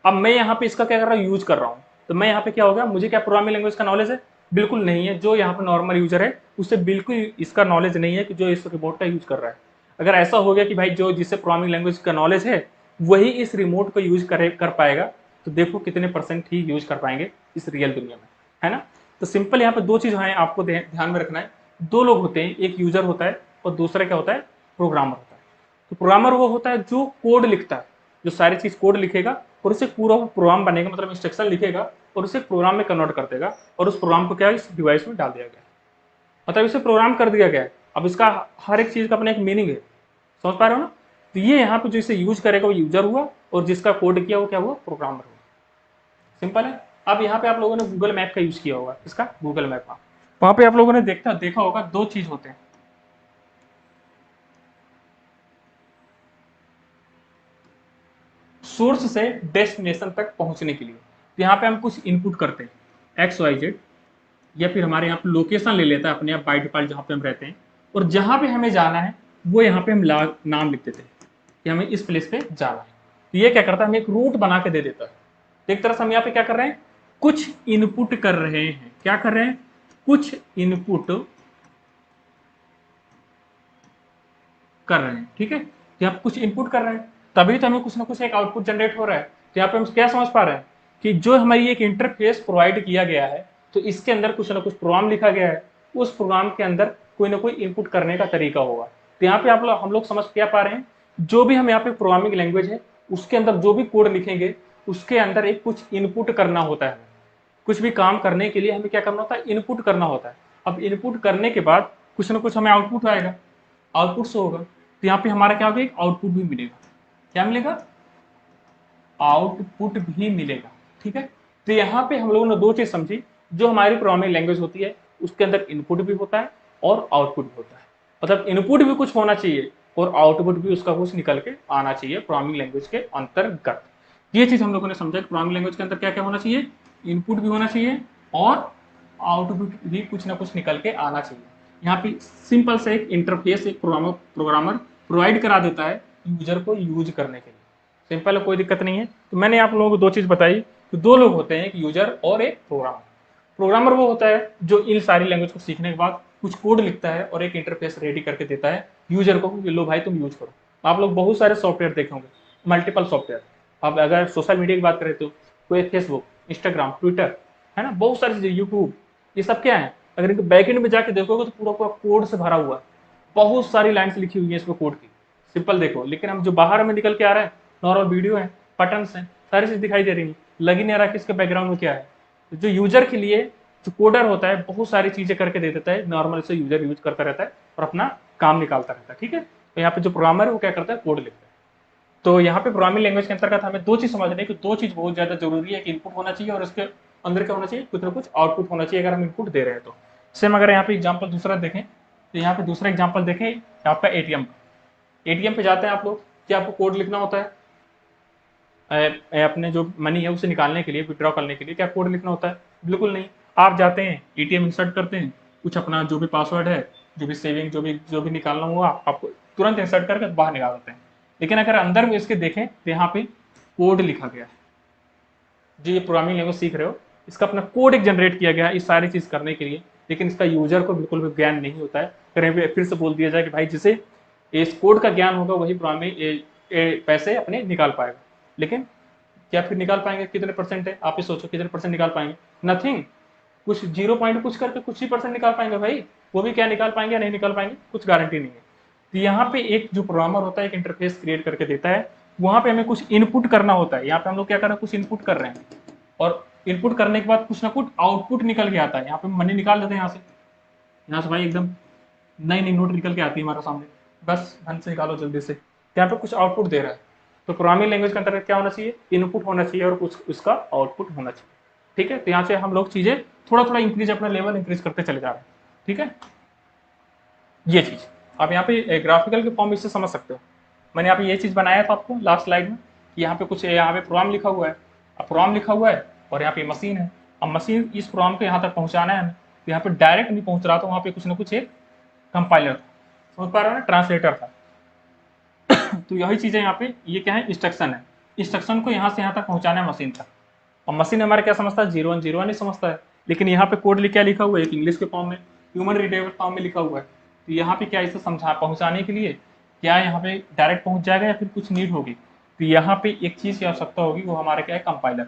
अब मैं यहाँ पे इसका क्या कर रहा हूँ? यूज कर रहा हूँ। तो मैं यहाँ पे क्या हो गया? मुझे क्या प्रोग्रामिंग लैंग्वेज का नॉलेज है, बिल्कुल नहीं है। जो यहाँ पे नॉर्मल यूजर है उसे बिल्कुल इसका नॉलेज नहीं है कि जो इस रिमोट का यूज कर रहा है। अगर ऐसा हो गया कि भाई जो जिससे प्रोग्रामिंग लैंग्वेज का नॉलेज है वही इस रिमोट को यूज कर पाएगा, तो देखो कितने परसेंट ही यूज कर पाएंगे इस रियल दुनिया में, है ना। तो सिंपल यहाँ पे दो चीज है आपको ध्यान में रखना है। दो लोग होते हैं, एक यूजर होता है और दूसरा क्या होता है, प्रोग्रामर होता है। तो प्रोग्रामर वो होता है जो कोड लिखता है, जो सारी चीज कोड लिखेगा और उसे पूरा प्रोग्राम बनेगा, मतलब इंस्ट्रक्शन लिखेगा और उसे प्रोग्राम में कन्वर्ट कर देगा और उस प्रोग्राम को क्या इस डिवाइस में डाल दिया गया, मतलब इसे प्रोग्राम कर दिया गया है। अब इसका हर एक चीज का अपना एक मीनिंग है, समझ पा रहे हो ना। तो ये यहाँ पे जो इसे यूज करेगा वो यूजर हुआ और जिसका कोड किया वो क्या हुआ, प्रोग्रामर हुआ। सिंपल है। अब यहाँ पे आप लोगों ने गूगल मैप का यूज किया होगा, इसका गूगल मैप का, वहां पे आप लोगों ने देखा होगा दो चीज होते हैं। सोर्स से डेस्टिनेशन तक पहुंचने के लिए तो यहाँ पे हम कुछ इनपुट करते हैं XYZ, या फिर हमारे यहाँ पे लोकेशन ले लेता है अपने आप बाई डिफॉल्ट जहाँ पे हम रहते हैं, और जहाँ पे हमें जाना है वो यहाँ पे हम नाम लिख देते हैं कि हमें इस प्लेस पे जाना है। तो ये क्या करता है, हमें एक रूट बना के दे देता है। तो एक तरह से हम यहाँ पे क्या कर रहे हैं, कुछ इनपुट कर रहे हैं। क्या कर रहे हैं, कुछ इनपुट कर रहे हैं, ठीक है। तो यहाँ पे कुछ इनपुट कर रहे हैं तभी तो हमें कुछ ना कुछ एक आउटपुट जनरेट हो रहा है। तो यहाँ पे हम क्या समझ पा रहे हैं कि जो हमारी एक इंटरफेस प्रोवाइड किया गया है, तो इसके अंदर कुछ ना कुछ प्रोग्राम लिखा गया है, उस प्रोग्राम के अंदर कोई ना कोई इनपुट करने का तरीका होगा। तो यहाँ पे हम लोग समझ क्या पा रहे हैं, जो भी हम यहाँ पे प्रोग्रामिंग लैंग्वेज है उसके अंदर जो भी कोड लिखेंगे उसके अंदर एक कुछ इनपुट करना होता है। कुछ भी काम करने के लिए हमें क्या करना होता है, इनपुट करना होता है। अब इनपुट करने के बाद कुछ ना कुछ हमें आउटपुट आएगा, आउटपुट से होगा। तो यहाँ पे हमारा क्या होगा, एक आउटपुट भी मिलेगा। क्या मिलेगा, आउटपुट भी मिलेगा, ठीक है। तो यहाँ पे हम लोगों ने दो चीज समझी, जो हमारी प्रोग्रामिंग लैंग्वेज होती है उसके अंदर इनपुट भी होता है और आउटपुट भी होता है। मतलब इनपुट भी कुछ होना चाहिए और आउटपुट भी उसका कुछ निकल के आना चाहिए प्रोग्रामिंग लैंग्वेज के अंतर्गत। ये चीज हम लोगों ने समझा कि प्रोग्रामिंग लैंग्वेज के अंदर क्या क्या होना चाहिए, इनपुट भी होना चाहिए और आउटपुट भी कुछ ना कुछ निकल के आना चाहिए। यहाँ पे सिंपल से एक इंटरफेस एक प्रोग्रामर प्रोवाइड करा देता है यूजर को यूज करने के लिए। सिंपल है, कोई दिक्कत नहीं है। तो मैंने आप लोगों को दो चीज बताई कि दो लोग होते हैं, एक यूजर और एक प्रोग्रामर। प्रोग्रामर वो होता है जो इन सारी लैंग्वेज को सीखने के बाद कुछ कोड लिखता है और एक इंटरफेस रेडी करके देता है यूजर को कि लो भाई तुम यूज करो। आप लोग बहुत सारे सॉफ्टवेयर देखे होंगे, मल्टीपल सॉफ्टवेयर। अब अगर सोशल मीडिया की बात करें तो कोई फेसबुक, इंस्टाग्राम, ट्विटर, है ना, बहुत सारी चीजें, यूट्यूब, ये सब क्या है, अगर इनके बैकएंड में जाके देखोगे तो पूरा पूरा कोड से भरा हुआ है। बहुत सारी लाइन्स लिखी हुई है इसमें कोड की, सिंपल देखो। लेकिन हम जो बाहर में निकल के आ रहा है, नॉर्मल वीडियो है, बटन्स हैं, सारी चीज दिखाई दे रही है, लग ही नहीं रहा कि इसके बैकग्राउंड में क्या है। तो जो यूजर के लिए जो कोडर होता है बहुत सारी चीजें करके दे देता है, नॉर्मल से यूजर यूज करता रहता है और अपना काम निकालता रहता है, ठीक है। तो यहाँ पे जो प्रोग्रामर है वो क्या करता है, कोड लिखता है। तो यहाँ पे प्रोग्रामिंग लैंग्वेज के अंतर्गत हमें दो चीज समझने की, दो चीज बहुत ज्यादा जरूरी है कि इनपुट होना चाहिए और उसके अंदर क्या होना चाहिए, कुछ ना कुछ आउटपुट होना चाहिए अगर हम इनपुट दे रहे हैं तो। सेम अगर यहाँ पे एग्जाम्पल दूसरा देखें तो यहाँ पे दूसरा एग्जाम्पल देखें आपका एटीएम का। एटीएम पे जाते हैं आप लोग, क्या आपको कोड लिखना होता है अपने जो मनी है उसे निकालने के लिए, विड्रॉ करने के लिए क्या कोड लिखना होता है, बिल्कुल नहीं। आप जाते हैं एटीएम इंसर्ट करते हैं, कुछ अपना जो भी पासवर्ड है, जो भी सेविंग, जो भी निकालना हुआ आपको तुरंत इंसर्ट करके बाहर निकाल देते हैं। लेकिन अगर अंदर में इसके देखें तो यहाँ पे कोड लिखा गया है। जो ये प्रोग्रामिंग लैंग्वेज सीख रहे हो इसका अपना कोड एक जनरेट किया गया है इस सारी चीज करने के लिए, लेकिन इसका यूजर को बिल्कुल भी ज्ञान नहीं होता है। फिर से बोल दिया जाए कि भाई जिसे इस कोड का ज्ञान होगा वही प्रोग्रामिंग पैसे अपने निकाल पाएगा। लेकिन क्या फिर निकाल पाएंगे, कितने परसेंट है आप ही सोचो, कितने परसेंट निकाल पाएंगे, नथिंग। कुछ 0 पॉइंट कुछ करके कुछ ही परसेंट निकाल पाएंगे भाई, वो भी क्या निकाल पाएंगे या नहीं निकाल पाएंगे, कुछ गारंटी नहीं है। तो यहाँ पे एक जो प्रोग्रामर होता है एक इंटरफेस क्रिएट करके देता है, वहां पे हमें कुछ इनपुट करना होता है। यहाँ पे हम लोग क्या कर रहे हैं, कुछ इनपुट कर रहे हैं और इनपुट करने के बाद कुछ ना कुछ आउटपुट निकल के आता है। यहाँ पे मनी निकाल देते हैं, यहाँ से भाई एकदम नई नई नोट निकल के आती है हमारे सामने, बस ढंग से निकालो जल्दी से। यहाँ पे कुछ आउटपुट दे रहा है। तो प्रोग्रामिंग लैंग्वेज के अंतर्गत क्या होना चाहिए, इनपुट होना चाहिए और कुछ उसका आउटपुट होना चाहिए, ठीक है। तो यहाँ से हम लोग चीजें थोड़ा थोड़ा इंक्रीज, अपना लेवल इंक्रीज करते चले जा रहे हैं, ठीक है। ये चीज आप यहाँ पे ग्राफिकल के फॉर्म इससे समझ सकते हो। मैंने यहाँ पे ये चीज बनाया था आपको लास्ट स्लाइड में, यहाँ पे कुछ यहाँ पे प्रोग्राम लिखा हुआ है। अब प्रोग्राम लिखा हुआ है और यहाँ पे मशीन है। अब मशीन इस प्रोग्राम को यहाँ तक पहुँचाना है हमें, तो यहाँ पे डायरेक्ट नहीं पहुँच रहा था, वहाँ पे कुछ ना कुछ एक कंपाइलर था, समझ पा रहे हो ना, ट्रांसलेटर था। तो यही चीजें यहाँ पे ये क्या है, इंस्ट्रक्शन है। इंस्ट्रक्शन को यहाँ से यहाँ तक पहुँचाना है मशीन तक। और मशीन हमारा क्या समझता है, 0 1 0 1 ही समझता है। लेकिन यहाँ पे कोड क्या लिखा हुआ है, एक इंग्लिश के फॉर्म में, ह्यूमन रीडेबल फॉर्म में लिखा हुआ है। तो यहाँ पे क्या इसे समझा पहुँचाने के लिए क्या यहाँ पे डायरेक्ट पहुँच जाएगा या फिर कुछ नीड होगी, तो यहाँ पे एक चीज़ की आवश्यकता होगी, वो हमारा क्या है, कंपाइलर।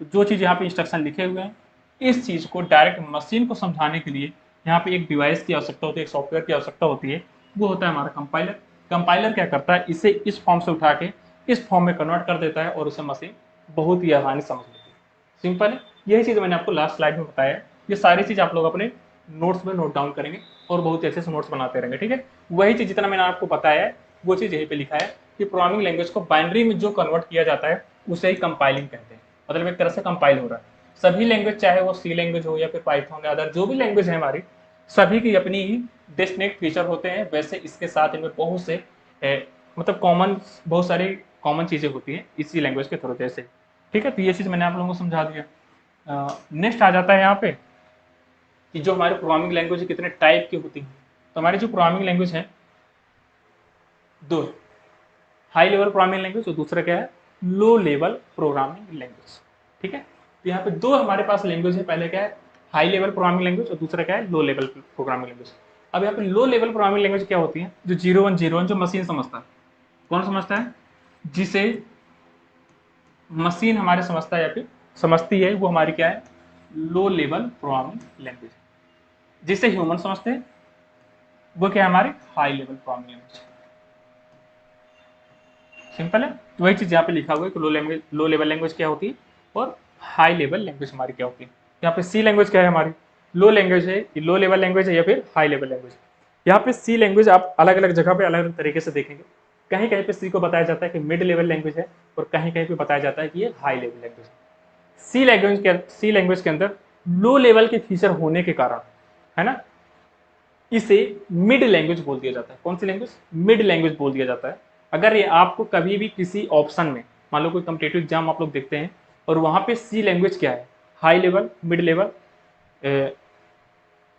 तो जो चीज़ यहाँ पे इंस्ट्रक्शन लिखे हुए हैं, इस चीज़ को डायरेक्ट मशीन को समझाने के लिए यहाँ पे एक डिवाइस की आवश्यकता होती है, एक सॉफ्टवेयर की आवश्यकता होती है, वो होता है हमारा कंपाइलर। कंपाइलर क्या करता है, इसे इस फॉर्म से उठा के इस फॉर्म में कन्वर्ट कर देता है और उसे मशीन बहुत ही आसानी से समझ लेती है। सिंपल है, यही चीज़ मैंने आपको लास्ट स्लाइड में बताया। ये सारी चीज़ आप लोग अपने नोट्स में नोट डाउन करेंगे और बहुत ही अच्छे से नोट्स बनाते रहेंगे, ठीक है। वही चीज़ जितना मैंने आपको बताया है वो चीज़ यहीं पे लिखा है कि प्रोग्रामिंग लैंग्वेज को बाइनरी में जो कन्वर्ट किया जाता है उसे ही कंपाइलिंग कहते हैं, मतलब एक तरह से कंपाइल हो रहा है। सभी लैंग्वेज, चाहे वो सी लैंग्वेज हो या फिर पाइथन या अदर जो भी लैंग्वेज है हमारी, सभी की अपनी ही डेस्टिनेट फीचर होते हैं। वैसे इसके साथ इनमें बहुत से मतलब कॉमन, बहुत सारी कॉमन चीज़ें होती हैं इसी लैंग्वेज के थ्रू जैसे, ठीक है। तो ये चीज़ मैंने आप लोगों को समझा दिया। नेक्स्ट आ जाता है यहाँ पे कि जो हमारी प्रोग्रामिंग लैंग्वेज कितने टाइप की होती हैं। तो हमारी जो प्रोग्रामिंग लैंग्वेज है दो, हाई लेवल प्रोग्रामिंग लैंग्वेज और दूसरा क्या है, लो लेवल प्रोग्रामिंग लैंग्वेज, ठीक है। तो यहाँ पे दो हमारे पास लैंग्वेज है, पहले क्या है, हाई लेवल प्रोग्रामिंग लैंग्वेज और दूसरा क्या है, लो लेवल प्रोग्रामिंग लैंग्वेज। अब यहाँ पे लो लेवल प्रोग्रामिंग लैंग्वेज क्या होती है, जो 0101 जो मशीन समझता है। कौन समझता है, जिसे मशीन हमारे समझता है या फिर समझती है, वो हमारी क्या है, लो लेवल प्रोग्रामिंग लैंग्वेज। जिसे ह्यूमन समझते हैं वो क्या है, हमारे high level programming language. Simple है, तो वही चीज यहाँ पे लिखा हुआ है कि लो लेवल लैंग्वेज क्या होती है और हाई लेवल लैंग्वेज हमारी क्या होती है। यहाँ पे सी लैंग्वेज क्या है, हमारी लो लैंग्वेज है, लो लेवल लैंग्वेज है या फिर हाई लेवल लैंग्वेज। यहाँ पे सी लैंग्वेज आप अलग अलग जगह पे अलग अलग तरीके से देखेंगे। कहीं कहीं पे सी को बताया जाता है कि मिड लेवल लैंग्वेज है और कहीं कहीं पे बताया जाता है कि ये हाई लेवल लैंग्वेज है। सी लैंग्वेज के अंदर लो लेवल के फीचर होने के कारण, है ना, इसे मिड लैंग्वेज बोल दिया जाता है। कौन सी लैंग्वेज, मिड लैंग्वेज बोल दिया जाता है। अगर ये आपको कभी भी किसी ऑप्शन में, मान लो कोई कम्पिटेटिव एग्जाम आप लोग देखते हैं और वहां पे सी लैंग्वेज क्या है, हाई लेवल, मिड लेवल,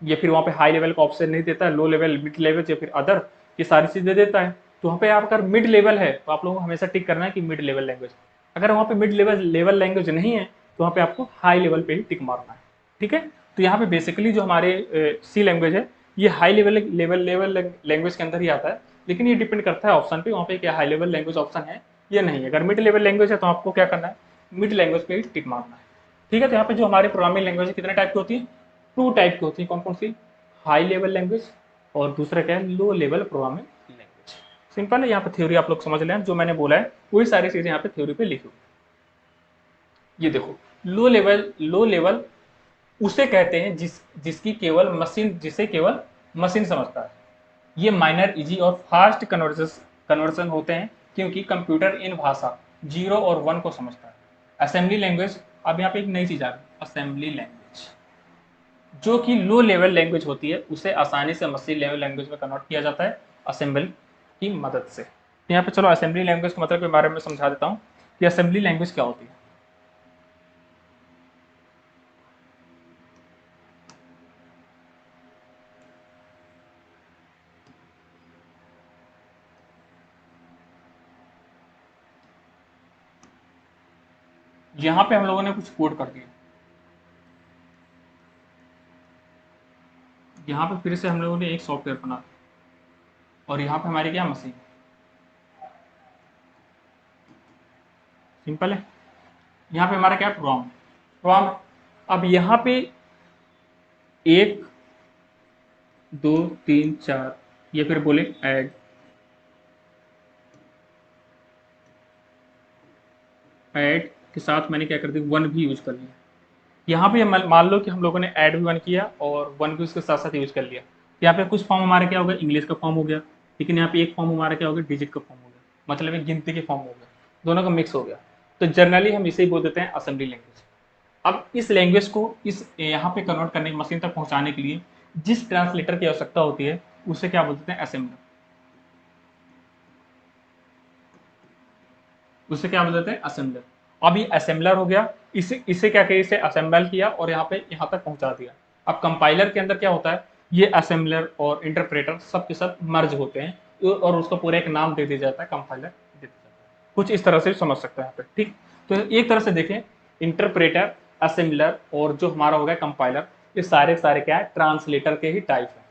या फिर वहां पे हाई लेवल का ऑप्शन नहीं देता है, लो लेवल, मिड लेवल या फिर अदर, ये सारी चीजें देता है। तो वहाँ पे आप अगर मिड लेवल है तो आप लोगों को हमेशा टिक करना है कि मिड लेवल लैंग्वेज। अगर वहाँ पे मिड लेवल लैंग्वेज नहीं है तो वहाँ पे आपको हाई लेवल पे ही टिक मारना है, ठीक है। तो यहाँ पे बेसिकली जो हमारे सी लैंग्वेज है ये हाई लेवल लैंग्वेज के अंदर ही आता है, लेकिन ये डिपेंड करता है ऑप्शन पे, वहाँ पे क्या हाई लेवल लैंग्वेज ऑप्शन है या नहीं है। अगर मिड लेवल लैंग्वेज है तो आपको क्या करना है, मिड लैंग्वेज पे ही टिक मारना है, ठीक है। तो यहाँ पे जो हमारी प्रोग्रामिंग लैंग्वेज कितने टाइप की होती है, टू टाइप की होती है। कौन कौन सी, हाई लेवल लैंग्वेज और दूसरा क्या है, low level programming language. Simple है, यहाँ पे थ्योरी आप लोग समझ लें, जो मैंने बोला है वही सारी चीजें यहाँ पे थ्योरी पे लिखी हुई। ये देखो, लो लेवल उसे कहते हैं जिसकी केवल मशीन, जिसे केवल मशीन समझता है। ये माइनर, इजी और फास्ट कन्वर्जन होते हैं क्योंकि कंप्यूटर इन भाषा 0 और 1 को समझता है। असेंबली लैंग्वेज, अब यहाँ पे एक नई चीज आ गई, असेंबली लैंग्वेज, जो कि लो लेवल लैंग्वेज होती है, उसे आसानी से मशीन लेवल लैंग्वेज में कन्वर्ट किया जाता है असेंबली की मदद से। तो यहाँ पे चलो असेंबली लैंग्वेज के मतलब के बारे में समझा देता हूँ कि असेंबली लैंग्वेज क्या होती है। यहाँ पे हम लोगों ने कुछ कोड कर दिया, यहाँ पे फिर से हम लोगों ने एक सॉफ्टवेयर बना और यहाँ पे हमारी क्या मशीन, सिंपल है। यहाँ पे हमारा क्या प्रोग्राम, अब यहाँ पे 1 2 3 4, ये फिर बोले ऐड, ऐड के साथ मैंने क्या कर दिया, 1 भी यूज कर लिया। यहाँ पे मान लो कि हम लोगों ने ऐड भी 1 किया और 1 भी उसके साथ साथ यूज कर लिया। यहाँ पे कुछ फॉर्म हमारा क्या हो गया, इंग्लिश का फॉर्म हो गया, लेकिन यहाँ पे एक फॉर्म हमारा क्या हो गया, डिजिट का फॉर्म हो गया, मतलब एक गिनती के फॉर्म हो गया, दोनों का मिक्स हो गया। तो जनरली हम इसे ही बोल देते हैं असेंबली लैंग्वेज। अब इस लैंग्वेज को इस यहाँ पे कन्वर्ट करने की, मशीन तक पहुँचाने के लिए जिस ट्रांसलेटर की आवश्यकता होती है उसे क्या बोलते हैं, असेंबलर। उसे क्या बोलते हैं, असेंबलर। अब ये असेंबलर हो गया, इसे क्या किया, इसे असेंबल किया और यहाँ पे यहाँ तक पहुंचा दिया। अब कंपाइलर के अंदर क्या होता है, ये असेंबलर और इंटरप्रेटर सब के सब मर्ज होते हैं और उसको पूरा एक नाम दे दिया जाता है, कंपाइलर दे दिया जाता है। कुछ इस तरह से समझ सकते हैं यहाँ पे, ठीक। तो एक तरह से देखें, इंटरप्रेटर असेंबलर और जो हमारा हो गया कंपाइलर, ये सारे सारे क्या है, ट्रांसलेटर के ही टाइप है।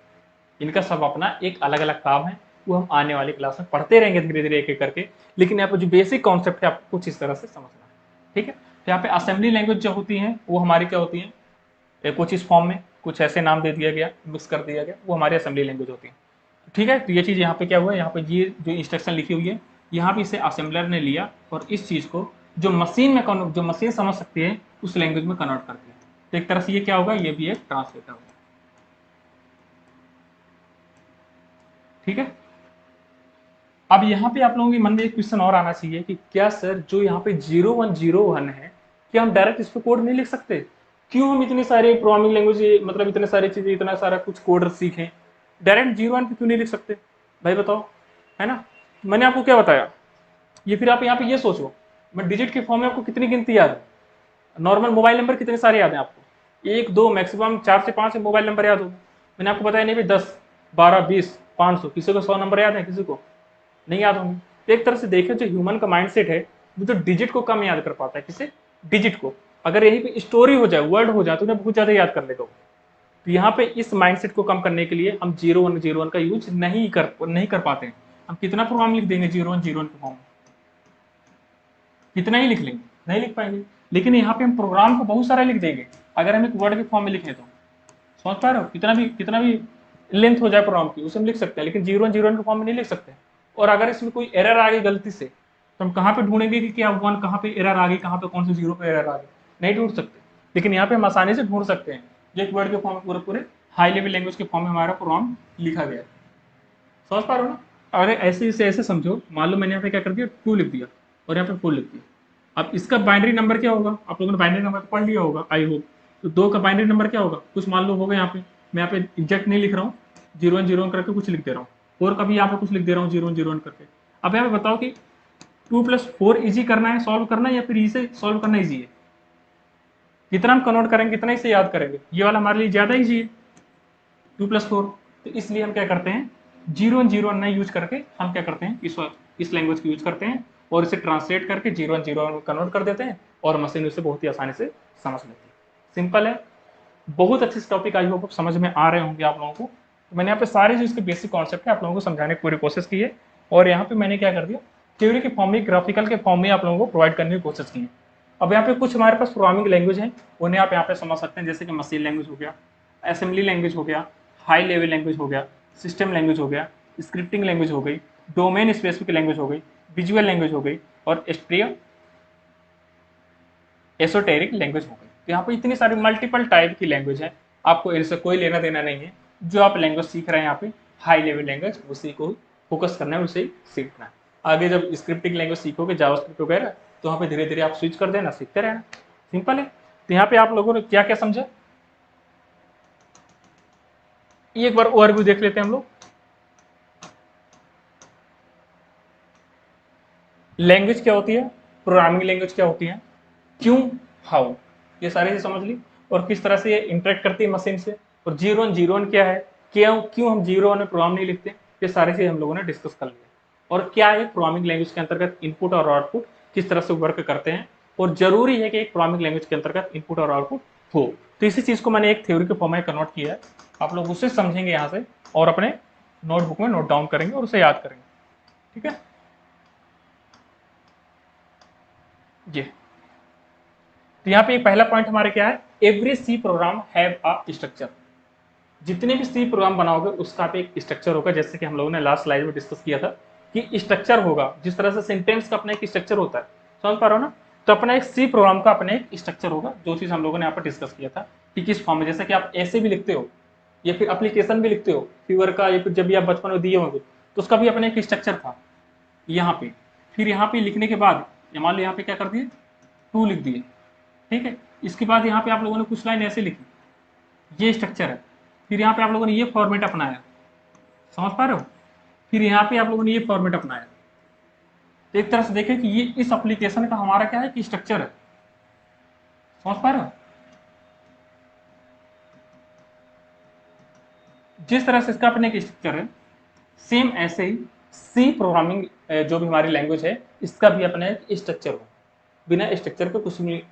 इनका सब अपना एक अलग अलग काम है, वो हम आने वाली क्लास में पढ़ते रहेंगे धीरे धीरे एक एक करके। लेकिन यहाँ पे जो बेसिक कॉन्सेप्ट है आपको कुछ इस तरह से समझना है, ठीक है। तो यहाँ पे असेंबली लैंग्वेज जो होती है वो हमारी क्या होती है, कुछ इस फॉर्म में कुछ ऐसे नाम दे दिया गया, मिक्स कर दिया गया, वो हमारी असेंबली लैंग्वेज होती है, ठीक है। तो ये चीज़ यहाँ पे क्या हुआ है, यहाँ पे ये जो इंस्ट्रक्शन लिखी हुई है, यहाँ पे इसे असेंबलर ने लिया और इस चीज़ को जो मशीन में जो मशीन समझ सकती है उस लैंग्वेज में कन्वर्ट कर दिया। तो एक तरह से ये क्या होगा, ये भी एक ट्रांसलेटर होगा, ठीक है। अब यहाँ पे आप लोगों के मन में एक क्वेश्चन और आना चाहिए कि क्या सर जो यहाँ पे 0101 है, क्या हम डायरेक्ट इस पे कोड नहीं लिख सकते? क्यों हम इतने सारे प्रोग्रामिंग लैंग्वेज, मतलब इतने सारे चीजें, इतना सारा कुछ कोड सीखें, डायरेक्ट 01 पे क्यों नहीं लिख सकते? भाई बताओ, है ना। मैंने आपको क्या बताया, ये फिर आप यहाँ पे ये सोचो, मैं डिजिट के फॉर्म में आपको कितनी गिनती याद है? नॉर्मल मोबाइल नंबर कितने सारे याद हैं आपको? एक दो, मैक्सिमम 4 से 5 मोबाइल नंबर याद हो। मैंने आपको बताया नहीं भाई 10 12 20 500, किसी को 100 नंबर याद है, किसी को नहीं याद होंगे। तो एक तरह से देखें जो ह्यूमन का माइंडसेट है वो तो डिजिट को कम याद कर पाता है, किसे, डिजिट को। अगर यहीं पे स्टोरी हो जाए, वर्ड हो जाए, तो उन्हें बहुत ज्यादा याद कर लेगा। तो यहाँ पे इस माइंडसेट को कम करने के लिए हम 0101 का यूज नहीं कर पाते हैं। हम कितना प्रोग्राम लिख देंगे 0101 के फॉर्म में, कितना ही लिख लेंगे, नहीं लिख पाएंगे। लेकिन यहाँ पे हम प्रोग्राम को बहुत सारा लिख देंगे अगर हम एक वर्ड के फॉर्म में लिखें तो। समझ पा रहे हो, कितना भी लेंथ हो जाए प्रोग्राम की उसे हम लिख सकते हैं, लेकिन 0101 के फॉर्म में नहीं लिख सकते। और अगर इसमें कोई एरर आ गई गलती से, तो हम कहाँ पे ढूंढेंगे कि क्या 1 कहाँ पे एरर आ गई, कहाँ पे कौन से 0 पे एरर आ गई, नहीं ढूंढ सकते। लेकिन यहाँ पे हम आसानी से ढूंढ सकते हैं, जो एक वर्ड के फॉर्म में पूरे पूरे हाई लेवल लैंग्वेज के फॉर्म में हमारा प्रोग्राम लिखा गया है। समझ पा रहे हो ना। अगर ऐसे इसे ऐसे समझो, मान लो मैंने यहाँ पे क्या कर दिया, 2 लिख दिया और यहाँ पे 4 लिख दिया। अब इसका बाइनरी नंबर क्या होगा, आप लोगों ने बाइनरी नंबर पढ़ लिया होगा आई होप। तो 2 का बाइनरी नंबर क्या होगा, कुछ मान लो होगा यहाँ पे, मैं यहाँ पे एग्जैक्ट नहीं लिख रहा हूँ, 0101 करके कुछ लिख दे रहा हूँ, और कभी यहाँ पे कुछ लिख दे रहा हूँ 0101 करके। अब यहाँ पे बताओ कि 2+4 इजी करना है, सॉल्व करना है, या फिर इसे सॉल्व करना इजी है? जितना हम कन्वर्ट करेंगे कितना इसे याद करेंगे, ये वाला हमारे लिए ज्यादा इजी है 2+4। तो इसलिए हम क्या करते हैं, 0101 नहीं यूज करके हम क्या करते हैं, इस लैंग्वेज को यूज करते हैं और इसे ट्रांसलेट करके 0101 में कन्वर्ट कर देते हैं और मशीन उसे बहुत ही आसानी से समझ लेती है। सिंपल है, बहुत अच्छे से टॉपिक आई होप समझ में आ रहे होंगे आप लोगों को। तो मैंने यहाँ पे सारे जो इसके बेसिक कॉन्सेप्ट है आप लोगों को समझाने की पूरी कोशिश की है, और यहाँ पे मैंने क्या कर दिया, थ्योरी के फॉर्म में, ग्राफिकल के फॉर्म में आप लोगों को प्रोवाइड करने की कोशिश की है। अब यहाँ पे कुछ हमारे पास प्रोग्रामिंग लैंग्वेज है, उन्हें आप यहाँ पे समझ सकते हैं, जैसे कि मशीन लैंग्वेज हो गया, असेंबली लैंग्वेज हो गया, हाई लेवल लैंग्वेज हो गया, सिस्टम लैंग्वेज हो गया, स्क्रिप्टिंग लैंग्वेज हो गई, डोमेन स्पेसिफिक लैंग्वेज हो गई, विजुअल लैंग्वेज हो गई, और एसोटेरिक लैंग्वेज हो गई। तो यहाँ पे इतनी सारी मल्टीपल टाइप की लैंग्वेज है, आपको इनसे कोई लेना देना नहीं है। जो आप लैंग्वेज सीख रहे हैं यहाँ पे हाई लेवल लैंग्वेज, उसी को फोकस करना है, उसे ही सीखना है। आगे जब स्क्रिप्टिंग लैंग्वेज सीखोगे, जावास्क्रिप्ट वगैरह, तो वहाँ पे धीरे धीरे आप स्विच कर देना, सीखते रहना, सिंपल है। तो यहाँ पे आप लोगों ने क्या क्या समझा, ये एक बार ओवरव्यू देख लेते हैं हम लोग। लैंग्वेज क्या होती है, प्रोग्रामिंग लैंग्वेज क्या होती है, क्यों, हाउ, ये सारी चीज समझ ली, और किस तरह से ये इंटरेक्ट करती है मशीन से, और 0101 क्या है, क्यों क्यों हम 01 में प्रोग्राम नहीं लिखते, ये सारी चीज हम लोगों ने डिस्कस कर लिया। और क्या है प्रोग्रामिंग लैंग्वेज के अंतर्गत इनपुट और आउटपुट किस तरह से वर्क करते हैं, और जरूरी है कि एक प्रोग्रामिंग लैंग्वेज के अंतर्गत इनपुट और आउटपुट हो। तो इसी चीज को मैंने एक थ्योरी के फॉर्म में कन्वर्ट किया है, आप लोग उसे समझेंगे यहाँ से और अपने नोटबुक में नोट डाउन करेंगे और उसे याद करेंगे, ठीक है जी। तो यहाँ पे पहला पॉइंट हमारे क्या है, every C program have a structure. जितने भी सी प्रोग्राम बनाओगे उसका पे एक स्ट्रक्चर होगा, जैसे कि हम लोगों ने लास्ट स्लाइड में डिस्कस किया था कि स्ट्रक्चर होगा, जिस तरह से सेंटेंस का अपना एक स्ट्रक्चर होता है, समझ पा रहे हो ना। तो अपना एक सी प्रोग्राम का अपना एक स्ट्रक्चर होगा, जो चीज हम लोगों ने यहाँ पर डिस्कस किया था कि किस फॉर्म में, जैसे कि आप ऐसे भी लिखते हो या फिर एप्लीकेशन भी लिखते हो फीवर का, या फिर जब भी आप बचपन में दिए होंगे तो उसका भी अपना एक स्ट्रक्चर था यहाँ पे। फिर यहाँ पे लिखने के बाद मान लो यहाँ पे क्या कर दिए, 2 लिख दिए, ठीक है। इसके बाद यहाँ पे आप लोगों ने कुछ लाइन ऐसे लिखी, ये स्ट्रक्चर है। फिर यहाँ पे आप लोगों ने ये फॉर्मेट अपनाया, समझ पा रहे हो। फिर यहाँ पे आप लोगों ने ये फॉर्मेट अपनाया। तो एक तरह से देखें कि ये इस एप्लीकेशन का हमारा क्या है कि स्ट्रक्चर है, समझ पा रहे हो। जिस तरह से इसका अपने एक स्ट्रक्चर है, सेम ऐसे ही सी प्रोग्रामिंग जो भी हमारी लैंग्वेज है इसका भी अपना एक स्ट्रक्चर हो। बिना स्ट्रक्चर के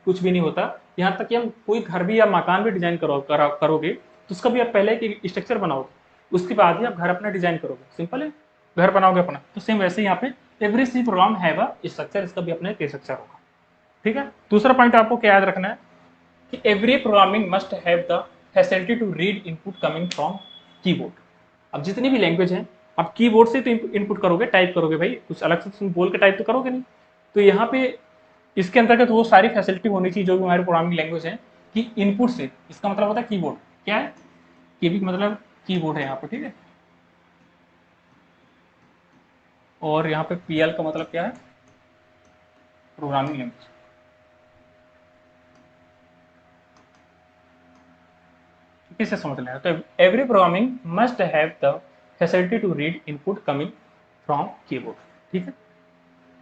कुछ भी नहीं होता। यहाँ तक कि हम कोई घर भी या मकान भी डिजाइन करोगे तो उसका भी आप पहले एक स्ट्रक्चर बनाओगे, उसके बाद ही आप घर अपना डिजाइन करोगे। सिंपल है, घर बनाओगे अपना। तो सेम वैसे ही यहाँ पे every C program have a structure, इसका भी अपना एक स्ट्रक्चर होगा। ठीक है। दूसरा पॉइंट आपको क्या याद रखना है कि every programming must have the facility to read input coming from keyboard. अब जितनी भी लैंग्वेज है आप कीबोर्ड से तो इनपुट करोगे, टाइप करोगे भाई, कुछ अलग से तुम बोल के टाइप तो करोगे नहीं। तो यहाँ पे इसके अंतर्गत वो सारी फैसिलिटी होनी चाहिए जो भी हमारी प्रोग्रामिंग लैंग्वेज है कि इनपुट से, इसका मतलब होता है कीबोर्ड। क्या है के का मतलब कीबोर्ड है यहाँ पे, ठीक है। और यहाँ पे पीएल का मतलब क्या है, प्रोग्रामिंग लैंग्वेज। किससे समझ लेना, तो every programming must have the facility to read input coming from keyboard. ठीक है।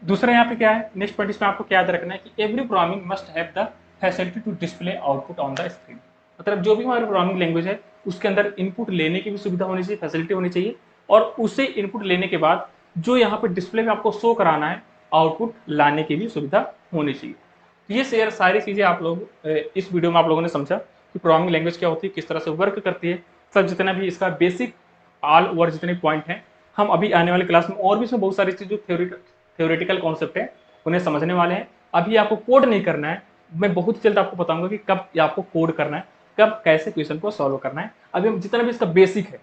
दूसरा यहाँ पे क्या है, नेक्स्ट पॉइंट इसमें आपको क्या याद रखना है कि every programming must have the facility to display output on the screen. मतलब जो भी हमारी प्रोग्रामिंग लैंग्वेज है उसके अंदर इनपुट लेने की भी सुविधा होनी चाहिए, फैसिलिटी होनी चाहिए, और उसे इनपुट लेने के बाद जो यहाँ पे डिस्प्ले में आपको शो कराना है, आउटपुट लाने की भी सुविधा होनी चाहिए। तो ये सारी चीजें आप लोग इस वीडियो में आप लोगों ने समझा कि प्रोग्रामिंग लैंग्वेज क्या होती है, किस तरह से वर्क करती है, सब जितना भी इसका बेसिक ऑल ओवर जितने पॉइंट हैं हम अभी आने वाले क्लास में और भी इसमें बहुत सारी चीज़ जो थ्योरेटिकल कॉन्सेप्ट है उन्हें समझने वाले हैं। अभी आपको कोड नहीं करना है, मैं बहुत जल्द आपको बताऊंगा कि कब आपको कोड करना है, कब कैसे क्वेश्चन को सॉल्व करना है। अभी हम जितना भी इसका बेसिक है,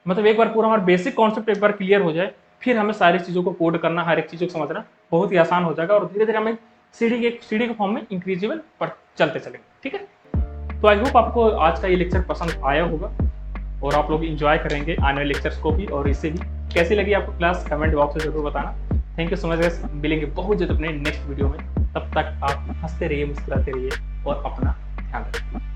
मतलब एक बार पूरा हमारा बेसिक कॉन्सेप्ट एक बार क्लियर हो जाए, फिर हमें सारी चीज़ों को कोड करना, हर एक चीज़ को समझना बहुत ही आसान हो जाएगा, और धीरे धीरे हमें सीढ़ी के फॉर्म में इंक्रीजिबल पर चलते चलेंगे। ठीक है। तो आई होप आपको आज का ये लेक्चर पसंद आया होगा और आप लोग इंजॉय करेंगे आने वाले लेक्चर्स को भी, और इससे भी कैसी लगी आपको क्लास कमेंट बॉक्स में जरूर बताना। Thank you so much guys, मिलेंगे बहुत जल्द अपने नेक्स्ट वीडियो में। तब तक आप हंसते रहिए, मुस्कुराते रहिए और अपना ध्यान रखिए।